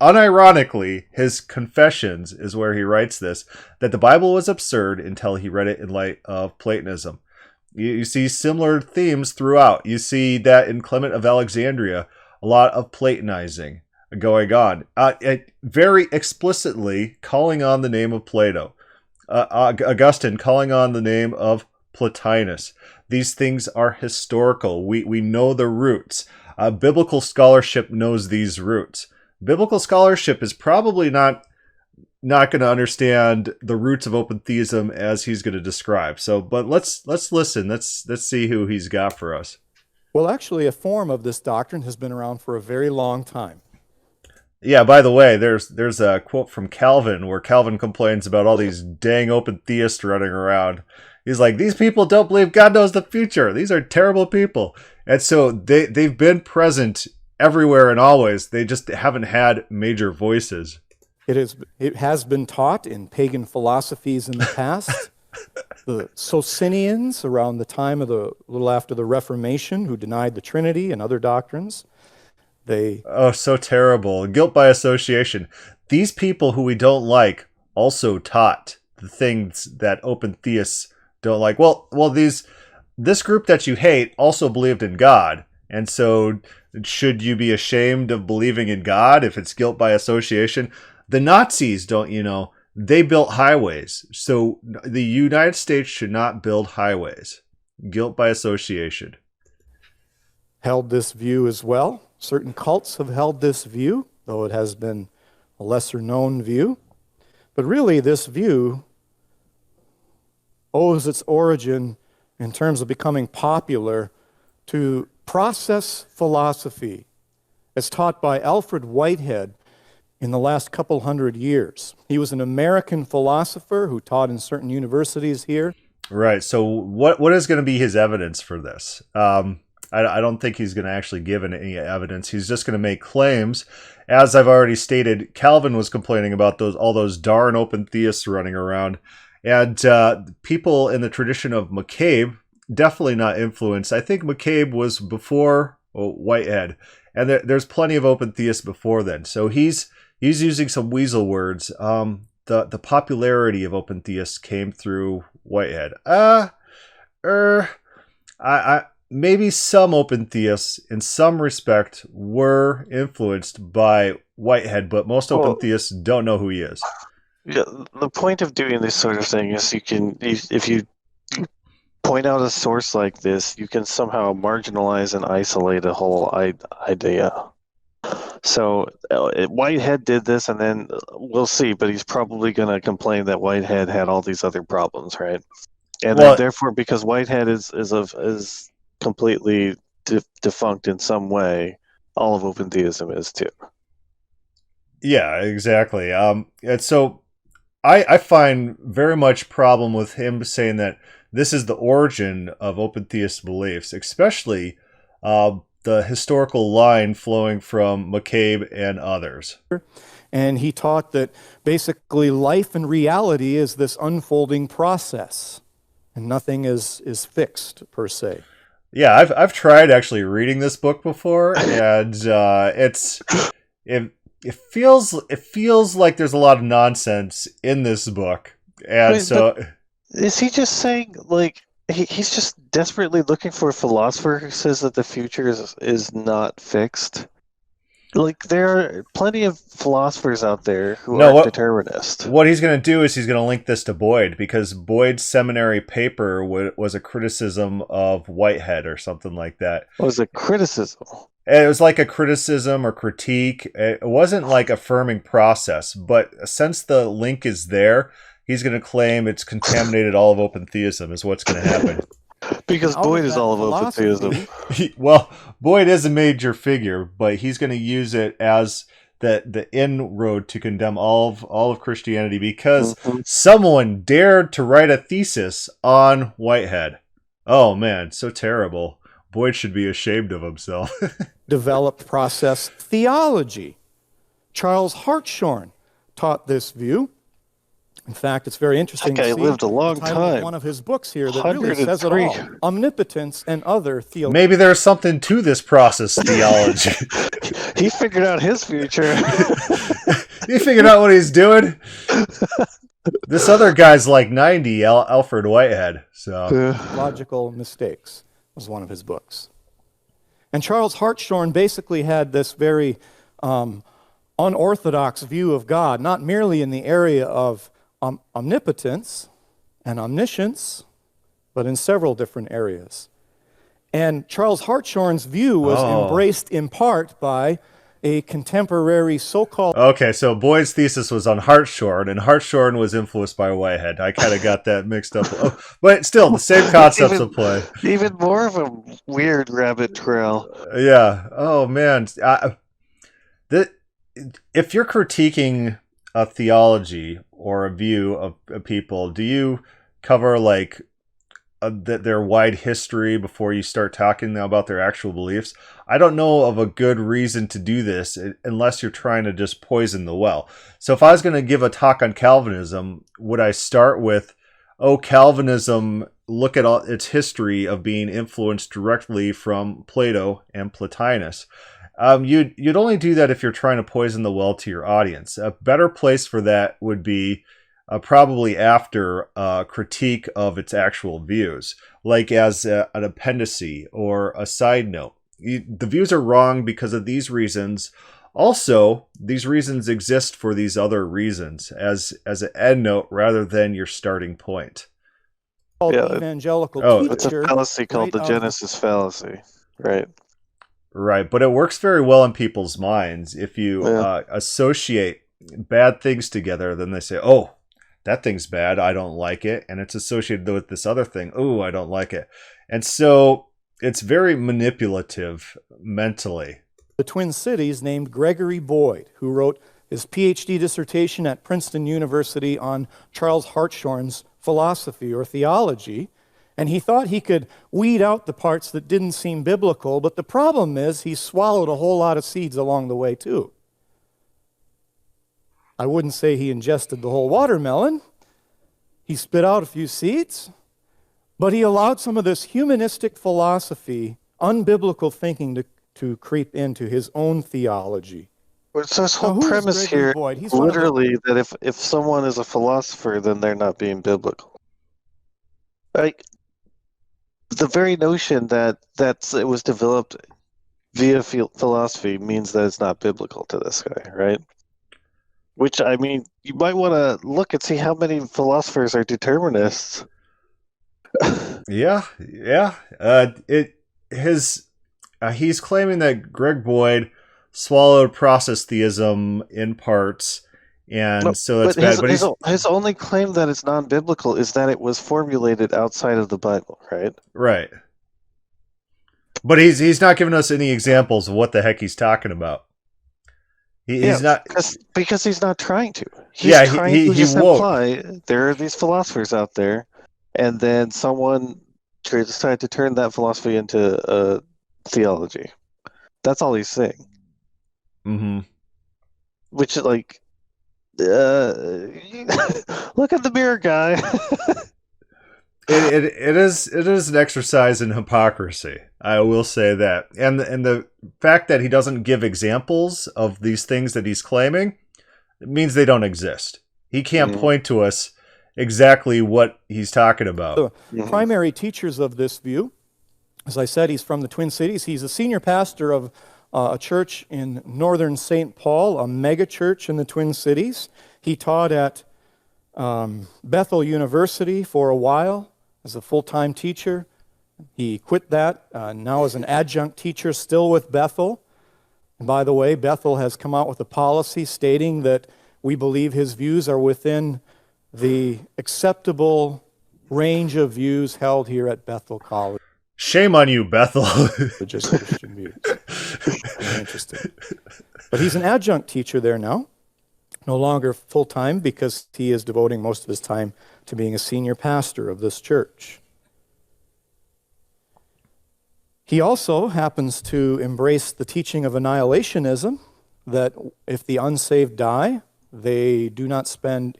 unironically, his Confessions is where he writes this, that the Bible was absurd until he read it in light of Platonism. You see similar themes throughout. You see that in Clement of Alexandria, a lot of Platonizing going on, very explicitly calling on the name of Plato. Augustine calling on the name of Plotinus. These things are historical. We know the roots. Biblical scholarship knows these roots. Biblical scholarship is probably not going to understand the roots of open theism as he's going to describe. So, but let's listen. Let's see who he's got for us. Well, actually, a form of this doctrine has been around for a very long time. Yeah, by the way, there's a quote from Calvin where Calvin complains about all these dang open theists running around. He's like, these people don't believe God knows the future. These are terrible people. And so they've been present everywhere and always. They just haven't had major voices. It has been taught in pagan philosophies in the past. The Socinians, around the time of a little after the Reformation, who denied the Trinity and other doctrines, Oh, so terrible. Guilt by association. These people who we don't like also taught the things that open theists don't like. Well, this group that you hate also believed in God. And so should you be ashamed of believing in God if it's guilt by association? The Nazis, they built highways. So the United States should not build highways. Guilt by association. Held this view as well. Certain cults have held this view, though it has been a lesser known view. But really, this view owes its origin in terms of becoming popular to process philosophy as taught by Alfred Whitehead in the last couple hundred years. He was an American philosopher who taught in certain universities here. Right. So what is going to be his evidence for this? I don't think he's going to actually give any evidence. He's just going to make claims. As I've already stated, Calvin was complaining about all those darn open theists running around. And people in the tradition of McCabe, definitely not influenced. I think McCabe was before Whitehead. And there's plenty of open theists before then. So he's using some weasel words. The popularity of open theists came through Whitehead. Maybe some open theists, in some respect, were influenced by Whitehead, but most open theists don't know who he is. Yeah, the point of doing this sort of thing is if you point out a source like this, you can somehow marginalize and isolate a whole idea. So Whitehead did this, and then we'll see, but he's probably going to complain that Whitehead had all these other problems, right? And then therefore, because Whitehead is completely defunct in some way, all of open theism is too. Yeah, exactly. And so I find very much problem with him saying that this is the origin of open theist beliefs, especially the historical line flowing from McCabe and others. And he taught that basically life and reality is this unfolding process, and nothing is fixed per se. Yeah, I've tried actually reading this book before, and it feels like there's a lot of nonsense in this book, and is he just saying he's just desperately looking for a philosopher who says that the future is not fixed? There are plenty of philosophers out there who are determinists. What he's going to do is he's going to link this to Boyd, because Boyd's seminary paper was a criticism of Whitehead or something like that. It was a criticism. It was like a criticism or critique. It wasn't like affirming process, but since the link is there, he's going to claim it's contaminated all of open theism is what's going to happen. Because Boyd is all of open theism. Boyd is a major figure, but he's going to use it as the inroad to condemn all of Christianity, because someone dared to write a thesis on Whitehead. Oh man, so terrible. Boyd should be ashamed of himself. Developed process theology. Charles Hartshorne taught this view. In fact, it's very interesting to see lived a long time. One of his books here that really says it all. Omnipotence and other theology. Maybe there's something to this process theology. He figured out his future. He figured out what he's doing. This other guy's like 90, Alfred Whitehead. So Logical Mistakes was one of his books. And Charles Hartshorne basically had this very unorthodox view of God, not merely in the area of omnipotence and omniscience, but in several different areas. And Charles Hartshorne's view was embraced in part by a contemporary so-called... Okay, so Boyd's thesis was on Hartshorne, and Hartshorne was influenced by Whitehead. I kind of got that mixed up. But still, the same concepts apply. Even more of a weird rabbit trail. Yeah. Oh, man. If you're critiquing a theology or a view of people, do you cover their wide history before you start talking about their actual beliefs. I don't know of a good reason to do this unless you're trying to just poison the well. So if I was going to give a talk on Calvinism, would I start with, oh, Calvinism, look at all its history of being influenced directly from Plato and Plotinus? You'd only do that if you're trying to poison the well to your audience. A better place for that would be probably after a critique of its actual views, like as an appendice or a side note. The views are wrong because of these reasons. Also, these reasons exist for these other reasons as an endnote rather than your starting point. Evangelical It's a fallacy called the Genesis fallacy, right? Right, but it works very well in people's minds. If you associate bad things together, then they say, oh, that thing's bad, I don't like it. And it's associated with this other thing, oh, I don't like it. And so it's very manipulative mentally. The Twin Cities named Gregory Boyd, who wrote his PhD dissertation at Princeton University on Charles Hartshorne's philosophy or theology. And he thought he could weed out the parts that didn't seem biblical, but the problem is he swallowed a whole lot of seeds along the way too. I wouldn't say he ingested the whole watermelon. He spit out a few seeds, but he allowed some of this humanistic philosophy, unbiblical thinking to creep into his own theology. So his whole premise here is literally that if someone is a philosopher, then they're not being biblical. Like, the very notion that it was developed via philosophy means that it's not biblical to this guy, right? Which, I mean, you might want to look and see how many philosophers are determinists. Yeah. He's claiming that Greg Boyd swallowed process theism in parts, and so that's bad. But his only claim that it's non-biblical is that it was formulated outside of the Bible, right? Right. But he's not giving us any examples of what the heck he's talking about. He's not, because he's not trying to. He's trying to just imply there are these philosophers out there, and then someone decided to turn that philosophy into theology. That's all he's saying. Mm-hmm. Which is like, look at the mirror, guy. It is an exercise in hypocrisy. I will say that, and the fact that he doesn't give examples of these things that he's claiming, it means they don't exist. He can't point to us exactly what he's talking about. The primary teachers of this view, as I said, he's from the Twin Cities. He's a senior pastor of a church in northern St. Paul, a mega church in the Twin Cities. He taught at Bethel University for a while as a full-time teacher. He quit that, now as an adjunct teacher still with Bethel. And by the way, Bethel has come out with a policy stating that we believe his views are within the acceptable range of views held here at Bethel College. Shame on you, Bethel. Just Christian views. Interesting. But he's an adjunct teacher there now, no longer full-time because he is devoting most of his time to being a senior pastor of this church. He also happens to embrace the teaching of annihilationism, that if the unsaved die, they do not spend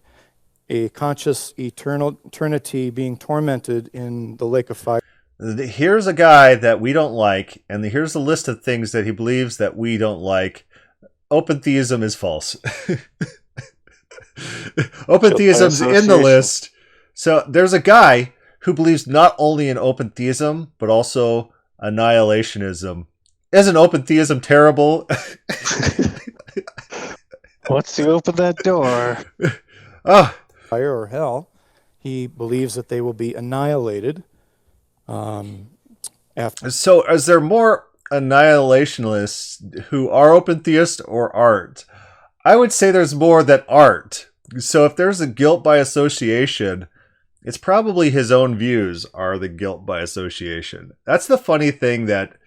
a conscious eternity being tormented in the lake of fire. Here's a guy that we don't like, and here's a list of things that he believes that we don't like. Open theism is false. Open theism's in the list. So there's a guy who believes not only in open theism, but also annihilationism. Isn't open theism terrible? Once you open that door. Fire or hell, he believes that they will be annihilated. After. So is there more annihilationists who are open theists or aren't? I would say there's more that aren't. So if there's a guilt by association, it's probably his own views are the guilt by association. That's the funny thing, that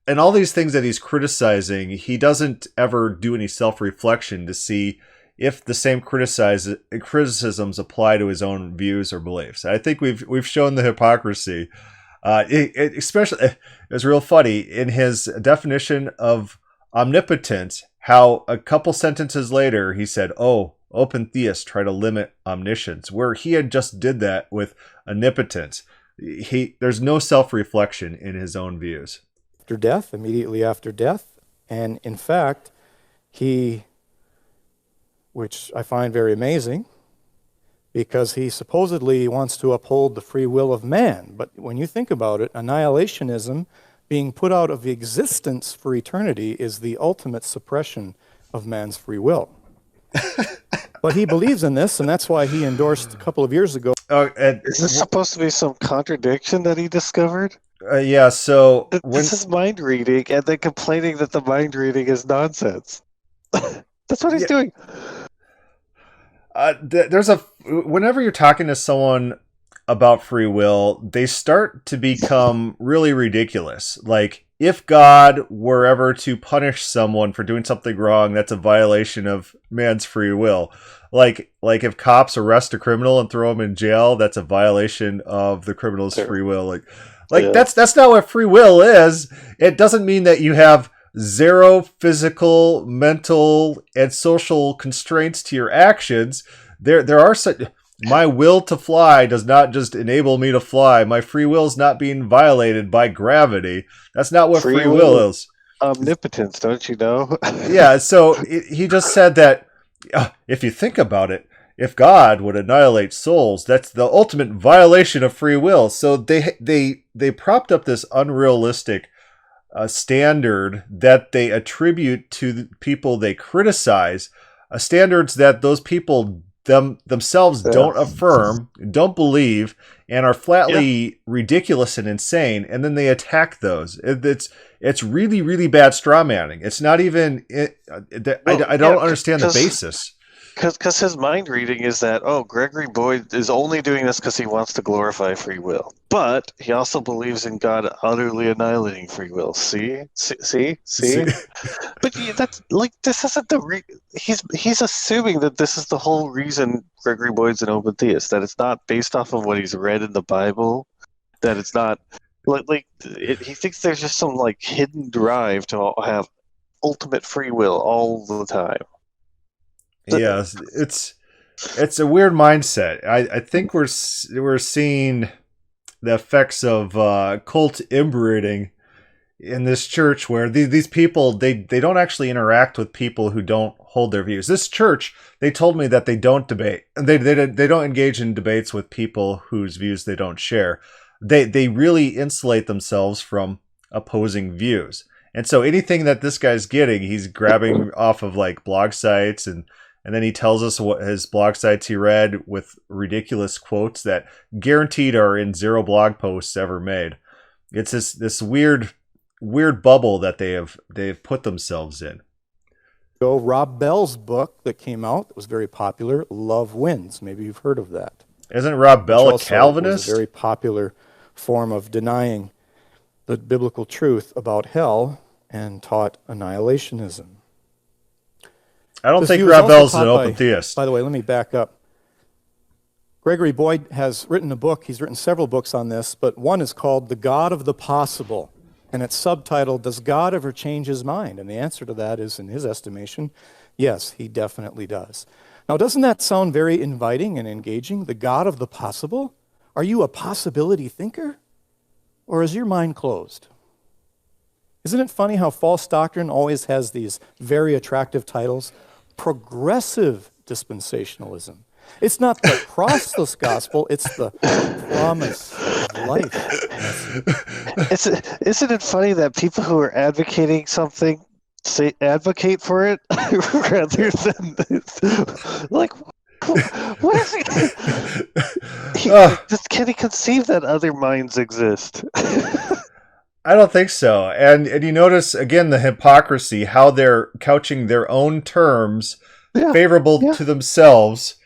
and all these things that he's criticizing, he doesn't ever do any self-reflection to see if the same criticisms apply to his own views or beliefs. I think we've shown the hypocrisy. Especially, it was real funny in his definition of omnipotence, how a couple sentences later he said, "Oh, open theists try to limit omniscience," where he had just did that with omnipotence. There's no self-reflection in his own views. After death, immediately after death, and in fact, which I find very amazing, because he supposedly wants to uphold the free will of man. But when you think about it, annihilationism, being put out of existence for eternity, is the ultimate suppression of man's free will. But he believes in this, and that's why he endorsed a couple of years ago. Is this supposed to be some contradiction that he discovered? Yeah, so... This is mind reading, and then complaining that the mind reading is nonsense. That's what he's doing. Whenever you're talking to someone about free will, they start to become really ridiculous. Like, if God were ever to punish someone for doing something wrong, that's a violation of man's free will. Like if cops arrest a criminal and throw him in jail, that's a violation of the criminal's free will. That's not what free will is. It doesn't mean that you have zero physical, mental, and social constraints to your actions. There are such... My will to fly does not just enable me to fly. My free will is not being violated by gravity. That's not what free will is. Omnipotence, don't you know? Yeah, so he just said that if you think about it, if God would annihilate souls, that's the ultimate violation of free will. So they propped up this unrealistic standard that they attribute to the people they criticize, standards that those people themselves don't affirm, don't believe, and are flatly ridiculous and insane, and then they attack those. It's really, really bad straw manning. It's not even... I don't understand the basis. Because his mind reading is that, Gregory Boyd is only doing this because he wants to glorify free will. But he also believes in God utterly annihilating free will. See? But that's this isn't the he's assuming that this is the whole reason Gregory Boyd's an open theist, that it's not based off of what he's read in the Bible, that it's not he thinks there's just some hidden drive to have ultimate free will all the time. Yeah, it's a weird mindset. I think we're seeing the effects of cult inbreeding in this church, where these people they don't actually interact with people who don't hold their views. This church, they told me that they don't debate. They don't engage in debates with people whose views they don't share. They really insulate themselves from opposing views. And so anything that this guy's getting, he's grabbing off of blog sites, and then he tells us what his blog sites he read with ridiculous quotes that guaranteed are in zero blog posts ever made. It's this weird bubble that they've put themselves in. So Rob Bell's book that came out that was very popular, Love Wins. Maybe you've heard of that. Isn't Rob Bell a Calvinist? Was a very popular form of denying the biblical truth about hell and taught annihilationism. I don't think Rob Bell's an open theist. By the way, let me back up. Gregory Boyd has written a book. He's written several books on this, but one is called The God of the Possible, and it's subtitled, Does God Ever Change His Mind? And the answer to that is, in his estimation, yes, he definitely does. Now, doesn't that sound very inviting and engaging? The God of the possible? Are you a possibility thinker? Or is your mind closed? Isn't it funny how false doctrine always has these very attractive titles? Progressive dispensationalism. It's not the crossless gospel, it's the promise of life. Isn't it funny that people who are advocating something advocate for it rather than what is it? Can he conceive that other minds exist? I don't think so. And you notice, again, the hypocrisy, how they're couching their own terms favorable to themselves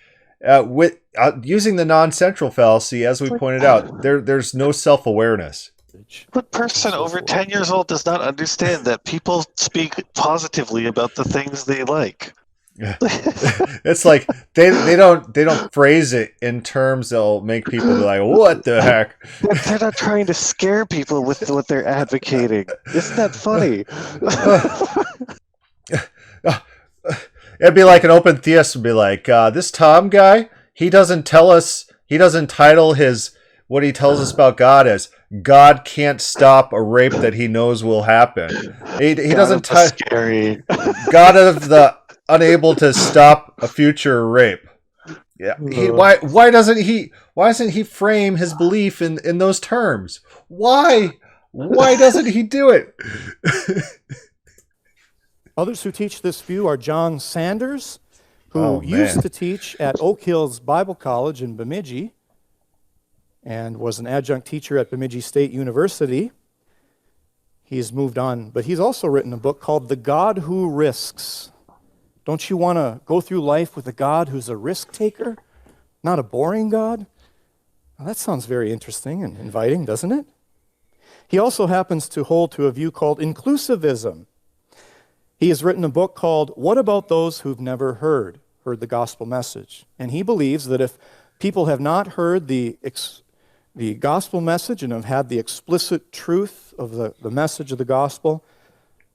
with using the noncentral fallacy, as we pointed out. There's no self-awareness. What person over 10 years old does not understand that people speak positively about the things they like? It's like they don't phrase it in terms that'll make people be like, what the heck? They're not trying to scare people with what they're advocating. Isn't that funny? It'd be like an open theist would be like, this Tom guy, he doesn't title what he tells us about God as God can't stop a rape that he knows will happen. He doesn't scary. God of the unable to stop a future rape. Yeah. Why doesn't he frame his belief in those terms? Why doesn't he do it? Others who teach this view are John Sanders, who used to teach at Oak Hills Bible College in Bemidji and was an adjunct teacher at Bemidji State University. He's moved on, but he's also written a book called The God Who Risks. Don't you want to go through life with a God who's a risk taker, not a boring God? Well, that sounds very interesting and inviting, doesn't it? He also happens to hold to a view called inclusivism. He has written a book called What About Those Who've Never Heard the gospel message? And he believes that if people have not heard the gospel message and have had the explicit truth of the message of the gospel,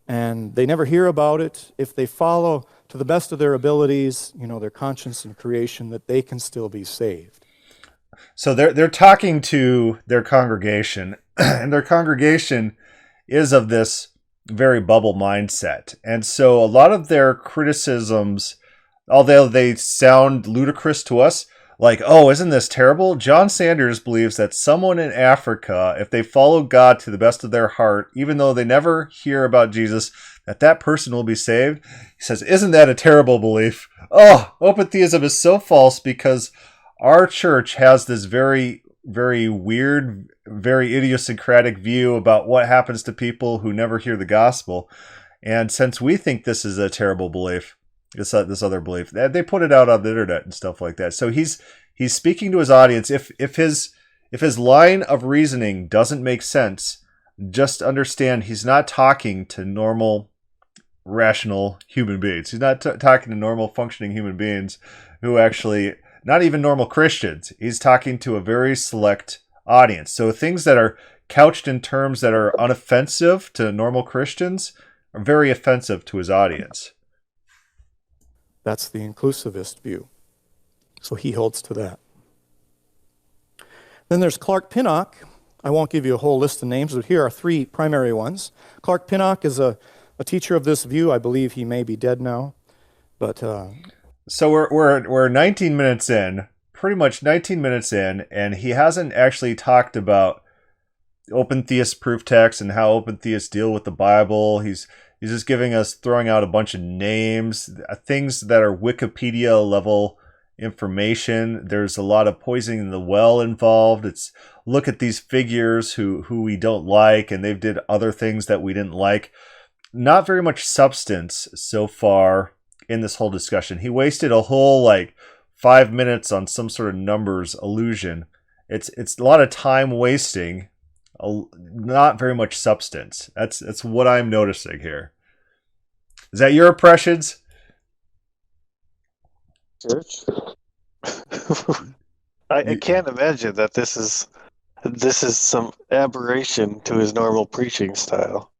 and they never hear about it, if they follow to the best of their abilities, their conscience and creation, that they can still be saved. So they're talking to their congregation, and their congregation is of this very bubble mindset. And so a lot of their criticisms, although they sound ludicrous to us, like, oh, isn't this terrible? John Sanders believes that someone in Africa, if they follow God to the best of their heart, even though they never hear about Jesus, that person will be saved. He says, isn't that a terrible belief? Oh, open theism is so false because our church has this very, very weird, very idiosyncratic view about what happens to people who never hear the gospel. And since we think this is a terrible belief, this other belief, they put it out on the internet and stuff like that. So he's speaking to his audience. If his line of reasoning doesn't make sense, just understand he's not talking to normal, rational human beings. He's not talking to normal, functioning human beings who actually, not even normal Christians. He's talking to a very select audience. So things that are couched in terms that are unoffensive to normal Christians are very offensive to his audience. That's the inclusivist view. So he holds to that. Then there's Clark Pinnock. I won't give you a whole list of names, but here are three primary ones. Clark Pinnock is a teacher of this view. I believe he may be dead now. But so we're 19 minutes in, pretty much 19 minutes in, and he hasn't actually talked about open theist proof texts and how open theists deal with the Bible. He's just throwing out a bunch of names, things that are Wikipedia level information. There's a lot of poisoning the well involved. It's look at these figures who we don't like, and they've did other things that we didn't like. Not very much substance so far in this whole discussion. He wasted a whole 5 minutes on some sort of numbers illusion. It's a lot of time wasting. Not very much substance. That's what I'm noticing here. Is that your impressions? Church? I can't imagine that this is some aberration to his normal preaching style.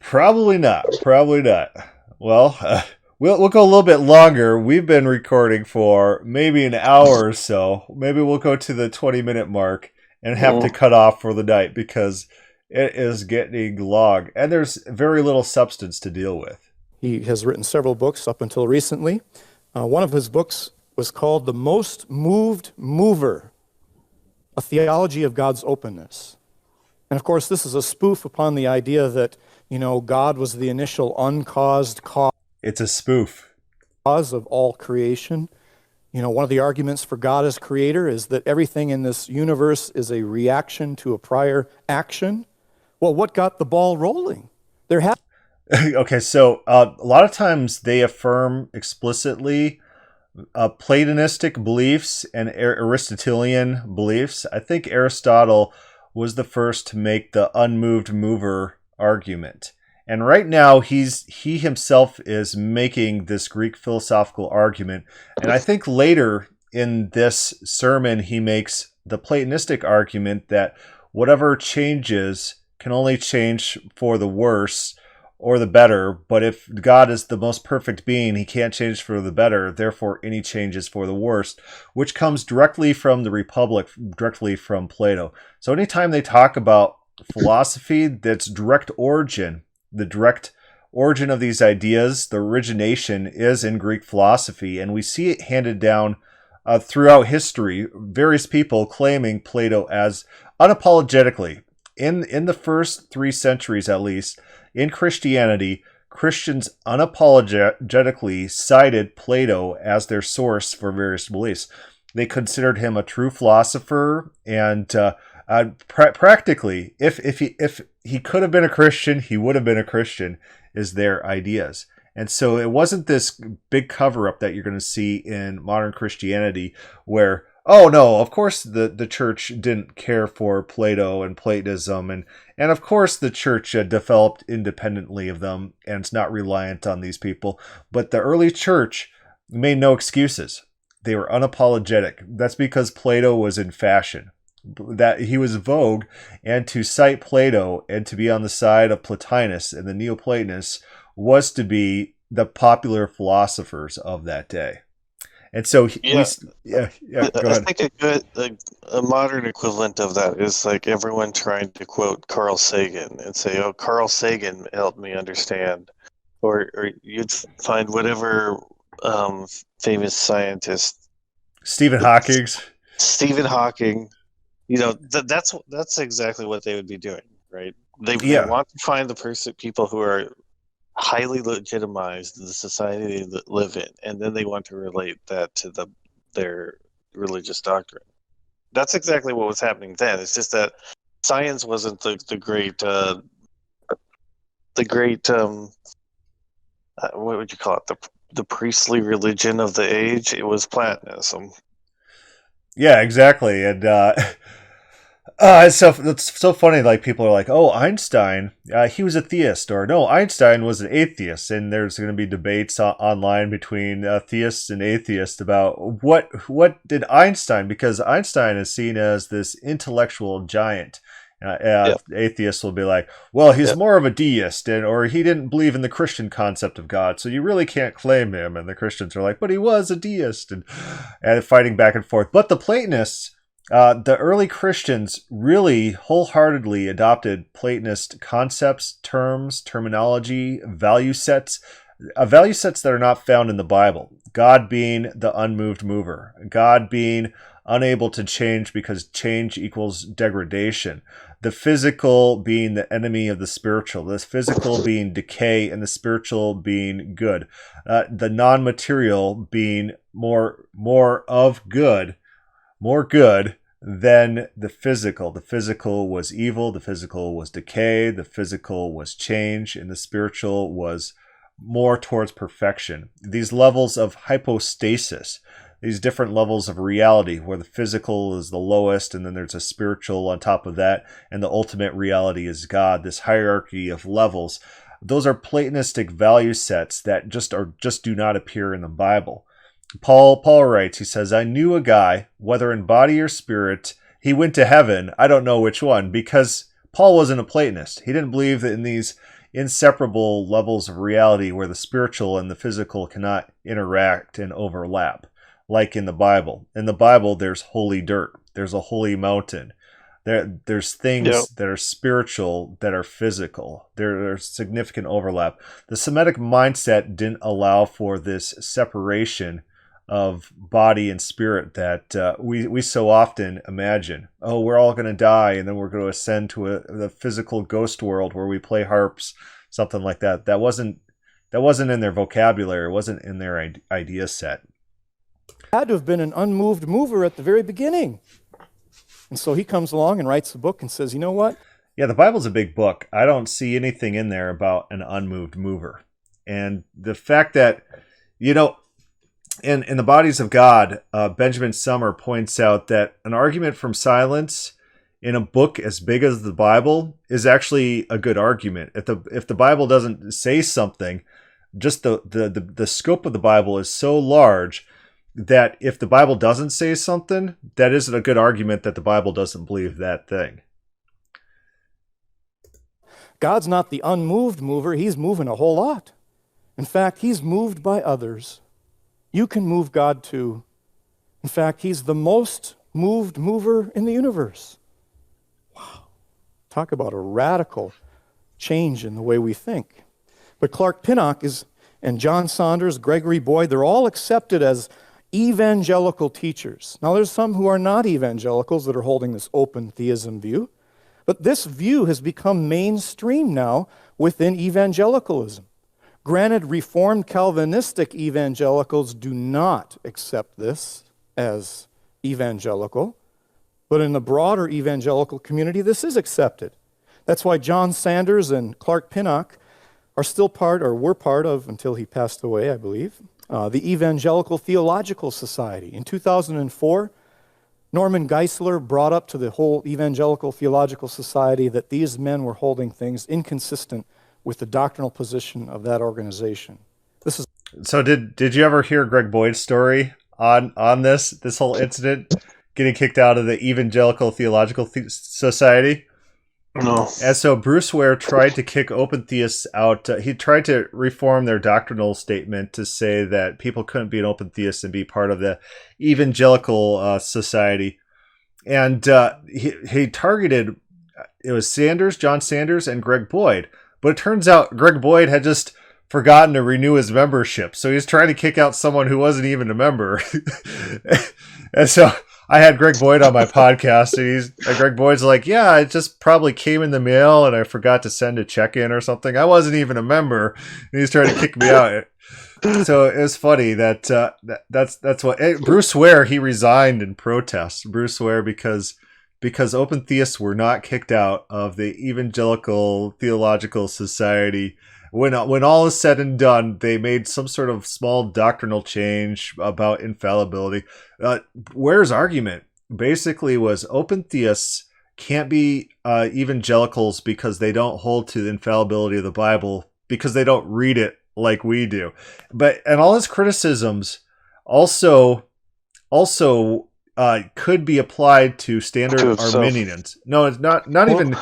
Probably not. Well, we'll go a little bit longer. We've been recording for maybe an hour or so. Maybe we'll go to the 20-minute mark and have to cut off for the night because it is getting long, and there's very little substance to deal with. He has written several books up until recently. One of his books was called The Most Moved Mover, A Theology of God's Openness. And of course, this is a spoof upon the idea that, God was the initial uncaused cause. It's a spoof. Cause of all creation. One of the arguments for God as creator is that everything in this universe is a reaction to a prior action. Well, what got the ball rolling? Okay, so a lot of times they affirm explicitly Platonistic beliefs and Aristotelian beliefs. I think Aristotle was the first to make the unmoved mover argument. And right now, he himself is making this Greek philosophical argument. And I think later in this sermon, he makes the Platonistic argument that whatever changes can only change for the worse or the better. But if God is the most perfect being, he can't change for the better. Therefore, any change is for the worst, which comes directly from the Republic, directly from Plato. So anytime they talk about philosophy, that's direct origin, the direct origin of these ideas, the origination is in Greek philosophy, and we see it handed down throughout history, various people claiming Plato as unapologetically. In the first 3 centuries at least, in Christianity, Christians unapologetically cited Plato as their source for various beliefs. They considered him a true philosopher, and practically, if he could have been a Christian, he would have been a Christian, is their ideas. And so it wasn't this big cover-up that you're going to see in modern Christianity where, oh no, of course the church didn't care for Plato and Platonism, and of course the church developed independently of them and it's not reliant on these people. But the early church made no excuses. They were unapologetic. That's because Plato was in fashion, that he was vogue, and to cite Plato and to be on the side of Plotinus and the Neoplatonists was to be the popular philosophers of that day. And so, go ahead. I think a modern equivalent of that is like everyone trying to quote Carl Sagan and say, "Oh, Carl Sagan helped me understand," or you'd find whatever famous scientist, Stephen Hawking. That's exactly what they would be doing, right? They want to find the people who are highly legitimized in the society they live in, and then they want to relate that to their religious doctrine. That's exactly what was happening then. It's just that science wasn't the great what would you call it, the priestly religion of the age. It was Platonism. Yeah, exactly. And it's so funny. Like, people are like, "Oh, Einstein, he was a theist," or "No, Einstein was an atheist." And there's going to be debates online between theists and atheists about what did Einstein, because Einstein is seen as this intellectual giant. Atheists will be like, "Well, he's more of a deist, or he didn't believe in the Christian concept of God, so you really can't claim him." And the Christians are like, "But he was a deist," and fighting back and forth. But the Platonists, the early Christians, really wholeheartedly adopted Platonist concepts, terms, terminology, value sets that are not found in the Bible. God being the unmoved mover, God being unable to change because change equals degradation, the physical being the enemy of the spiritual, the physical being decay and the spiritual being good, the non-material being more good than the physical. The physical was evil, the physical was decay, the physical was change, and the spiritual was more towards perfection. These levels of hypostasis, these different levels of reality, where the physical is the lowest, and then there's a spiritual on top of that, and the ultimate reality is God. This hierarchy of levels, those are Platonistic value sets that just do not appear in the Bible. Paul writes, he says, "I knew a guy, whether in body or spirit, he went to heaven. I don't know which one," because Paul wasn't a Platonist. He didn't believe in these inseparable levels of reality where the spiritual and the physical cannot interact and overlap. Like in the Bible. In the Bible, there's holy dirt. There's a holy mountain. There's things that are spiritual that are physical. There's significant overlap. The Semitic mindset didn't allow for this separation of body and spirit that we so often imagine. Oh, we're all going to die, and then we're going to ascend to the physical ghost world where we play harps, something like that. That wasn't in their vocabulary. It wasn't in their idea set. Had to have been an unmoved mover at the very beginning. And so he comes along and writes a book and says, "You know what? Yeah, the Bible's a big book. I don't see anything in there about an unmoved mover." And the fact that, in the Bodies of God, Benjamin Summer points out that an argument from silence in a book as big as the Bible is actually a good argument. If the Bible doesn't say something, just the scope of the Bible is so large that if the Bible doesn't say something, that isn't a good argument that the Bible doesn't believe that thing. God's not the unmoved mover. He's moving a whole lot. In fact, he's moved by others. You can move God too. In fact, he's the most moved mover in the universe. Wow. Talk about a radical change in the way we think. But Clark Pinnock and John Saunders, Gregory Boyd, they're all accepted as evangelical teachers. Now, there's some who are not evangelicals that are holding this open theism view, but this view has become mainstream now within evangelicalism. Granted, Reformed Calvinistic evangelicals do not accept this as evangelical, but in the broader evangelical community, this is accepted. That's why John Sanders and Clark Pinnock are still part, or were part of, until he passed away, I believe, the Evangelical Theological Society. In 2004, Norman Geisler brought up to the whole Evangelical Theological Society that these men were holding things inconsistent with the doctrinal position of that organization. This is So did you ever hear Greg Boyd's story on this whole incident, getting kicked out of the Evangelical Theological Society? No. And so Bruce Ware tried to kick open theists out. He tried to reform their doctrinal statement to say that people couldn't be an open theist and be part of the Evangelical Society. And he targeted, it was John Sanders, and Greg Boyd. But it turns out Greg Boyd had just forgotten to renew his membership. So he's trying to kick out someone who wasn't even a member. And so I had Greg Boyd on my podcast, and Greg Boyd's like, yeah, it just probably came in the mail and I forgot to send a check in or something. I wasn't even a member. And he's trying to kick me out. So it was funny that's what Bruce Ware, he resigned in protest. Bruce Ware, because open theists were not kicked out of the Evangelical Theological Society. When all is said and done, they made some sort of small doctrinal change about infallibility. Ware's argument basically was open theists can't be evangelicals because they don't hold to the infallibility of the Bible, because they don't read it like we do. And all his criticisms also could be applied to standard Arminians. No, it's not even.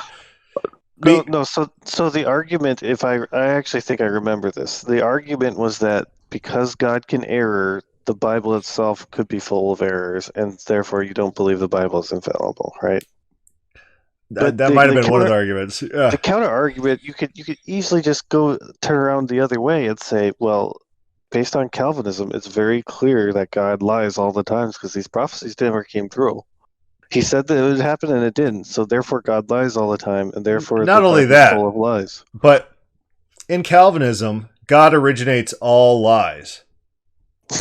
No. So the argument, if I actually think I remember this, the argument was that because God can err, the Bible itself could be full of errors, and therefore you don't believe the Bible is infallible, right? That might have been one of the arguments. Yeah. The counter argument, you could easily just turn around the other way and say, well, based on Calvinism, it's very clear that God lies all the time because these prophecies never came true. He said that it would happen and it didn't. So therefore God lies all the time, and therefore not only that, full of lies. But in Calvinism, God originates all lies.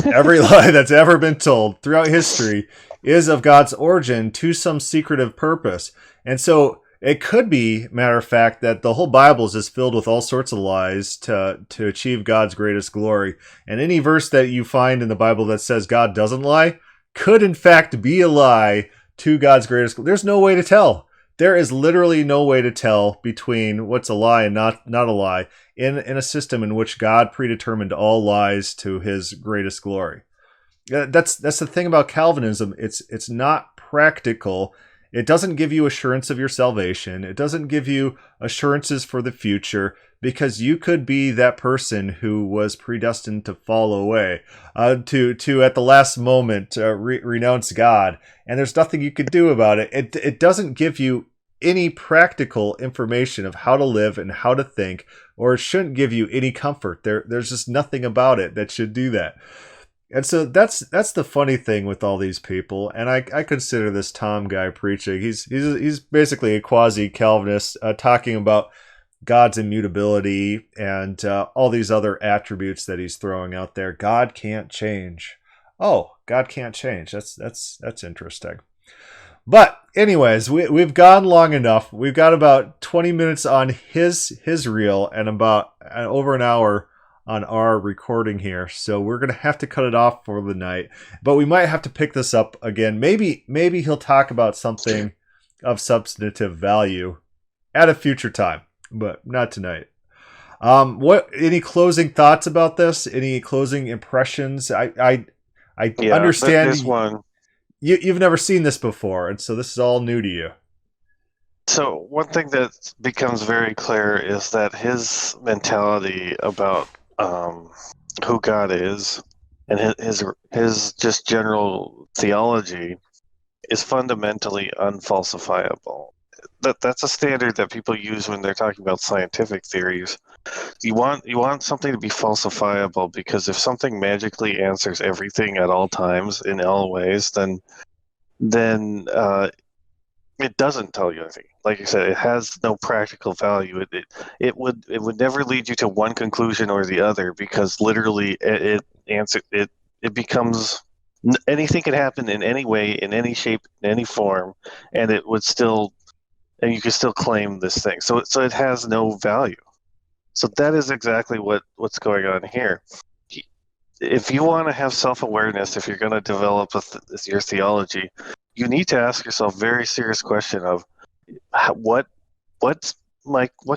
Every lie that's ever been told throughout history is of God's origin to some secretive purpose. And so it could be, matter of fact, that the whole Bible is just filled with all sorts of lies to achieve God's greatest glory. And any verse that you find in the Bible that says God doesn't lie could in fact be a lie to God's greatest glory. There's no way to tell. There is literally no way to tell between what's a lie and not a lie in a system in which God predetermined all lies to his greatest glory. That's the thing about Calvinism. It's not practical. It doesn't give you assurance of your salvation. It doesn't give you assurances for the future, because you could be that person who was predestined to fall away, to at the last moment renounce God, and there's nothing you could do about it. It doesn't give you any practical information of how to live and how to think, or it shouldn't give you any comfort. There's just nothing about it that should do that. And so that's the funny thing with all these people, and I consider this Tom guy preaching. He's basically a quasi-Calvinist, talking about God's immutability and all these other attributes that he's throwing out there. God can't change. Oh, God can't change. That's interesting. But anyways, we've gone long enough. We've got about 20 minutes on his reel and about over an hour on our recording here, so we're gonna have to cut it off for the night. But we might have to pick this up again. Maybe he'll talk about something of substantive value at a future time, but not tonight. What? Any closing thoughts about this? Any closing impressions? I understand this one. You've never seen this before, and so this is all new to you. So one thing that becomes very clear is that his mentality about who God is and his just general theology is fundamentally unfalsifiable. That's a standard that people use when they're talking about scientific theories. You want something to be falsifiable, because if something magically answers everything at all times in all ways, then it doesn't tell you anything. Like you said, it has no practical value. It would never lead you to one conclusion or the other, because literally it becomes anything can happen in any way, in any shape, in any form, and it would still, and you could still claim this thing. So it has no value. So that is exactly what's going on here. If you want to have self-awareness, if you're going to develop your theology, you need to ask yourself a very serious question of what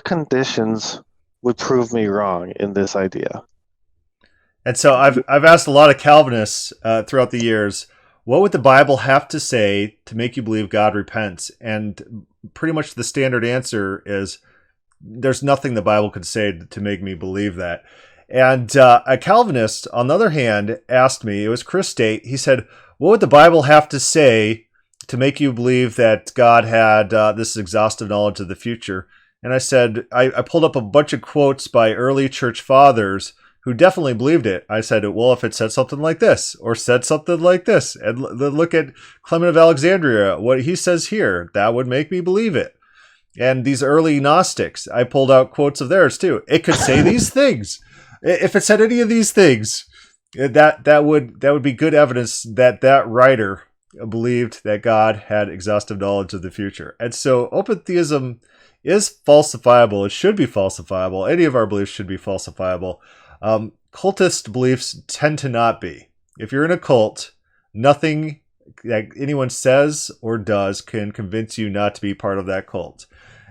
conditions would prove me wrong in this idea. And so I've asked a lot of Calvinists throughout the years, what would the Bible have to say to make you believe God repents? And pretty much the standard answer is there's nothing the Bible could say to make me believe that. And a Calvinist, on the other hand, asked me, it was Chris State, he said, what would the Bible have to say to make you believe that God had this exhaustive knowledge of the future? And I said, I pulled up a bunch of quotes by early church fathers who definitely believed it. I said, well, if it said something like this, or said something like this, and look at Clement of Alexandria, what he says here, that would make me believe it. And these early Gnostics, I pulled out quotes of theirs too. It could say these things. If it said any of these things, that would be good evidence that writer believed that God had exhaustive knowledge of the future. And so open theism is falsifiable. It should be falsifiable. Any of our beliefs should be falsifiable. Cultist beliefs tend to not be. If you're in a cult, nothing that anyone says or does can convince you not to be part of that cult.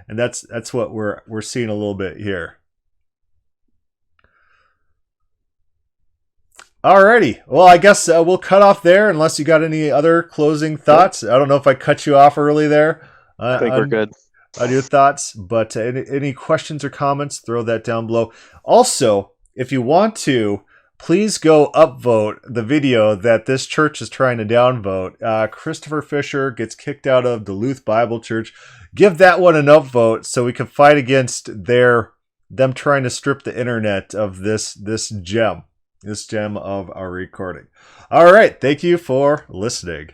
And that's what we're seeing a little bit here. Alrighty. Well, I guess we'll cut off there unless you got any other closing thoughts. I don't know if I cut you off early there. I think we're good. On your thoughts, but any questions or comments, throw that down below. Also, if you want to, please go upvote the video that this church is trying to downvote. Christopher Fisher gets kicked out of Duluth Bible Church. Give that one an upvote so we can fight against them trying to strip the internet of this gem of our recording. All right. Thank you for listening.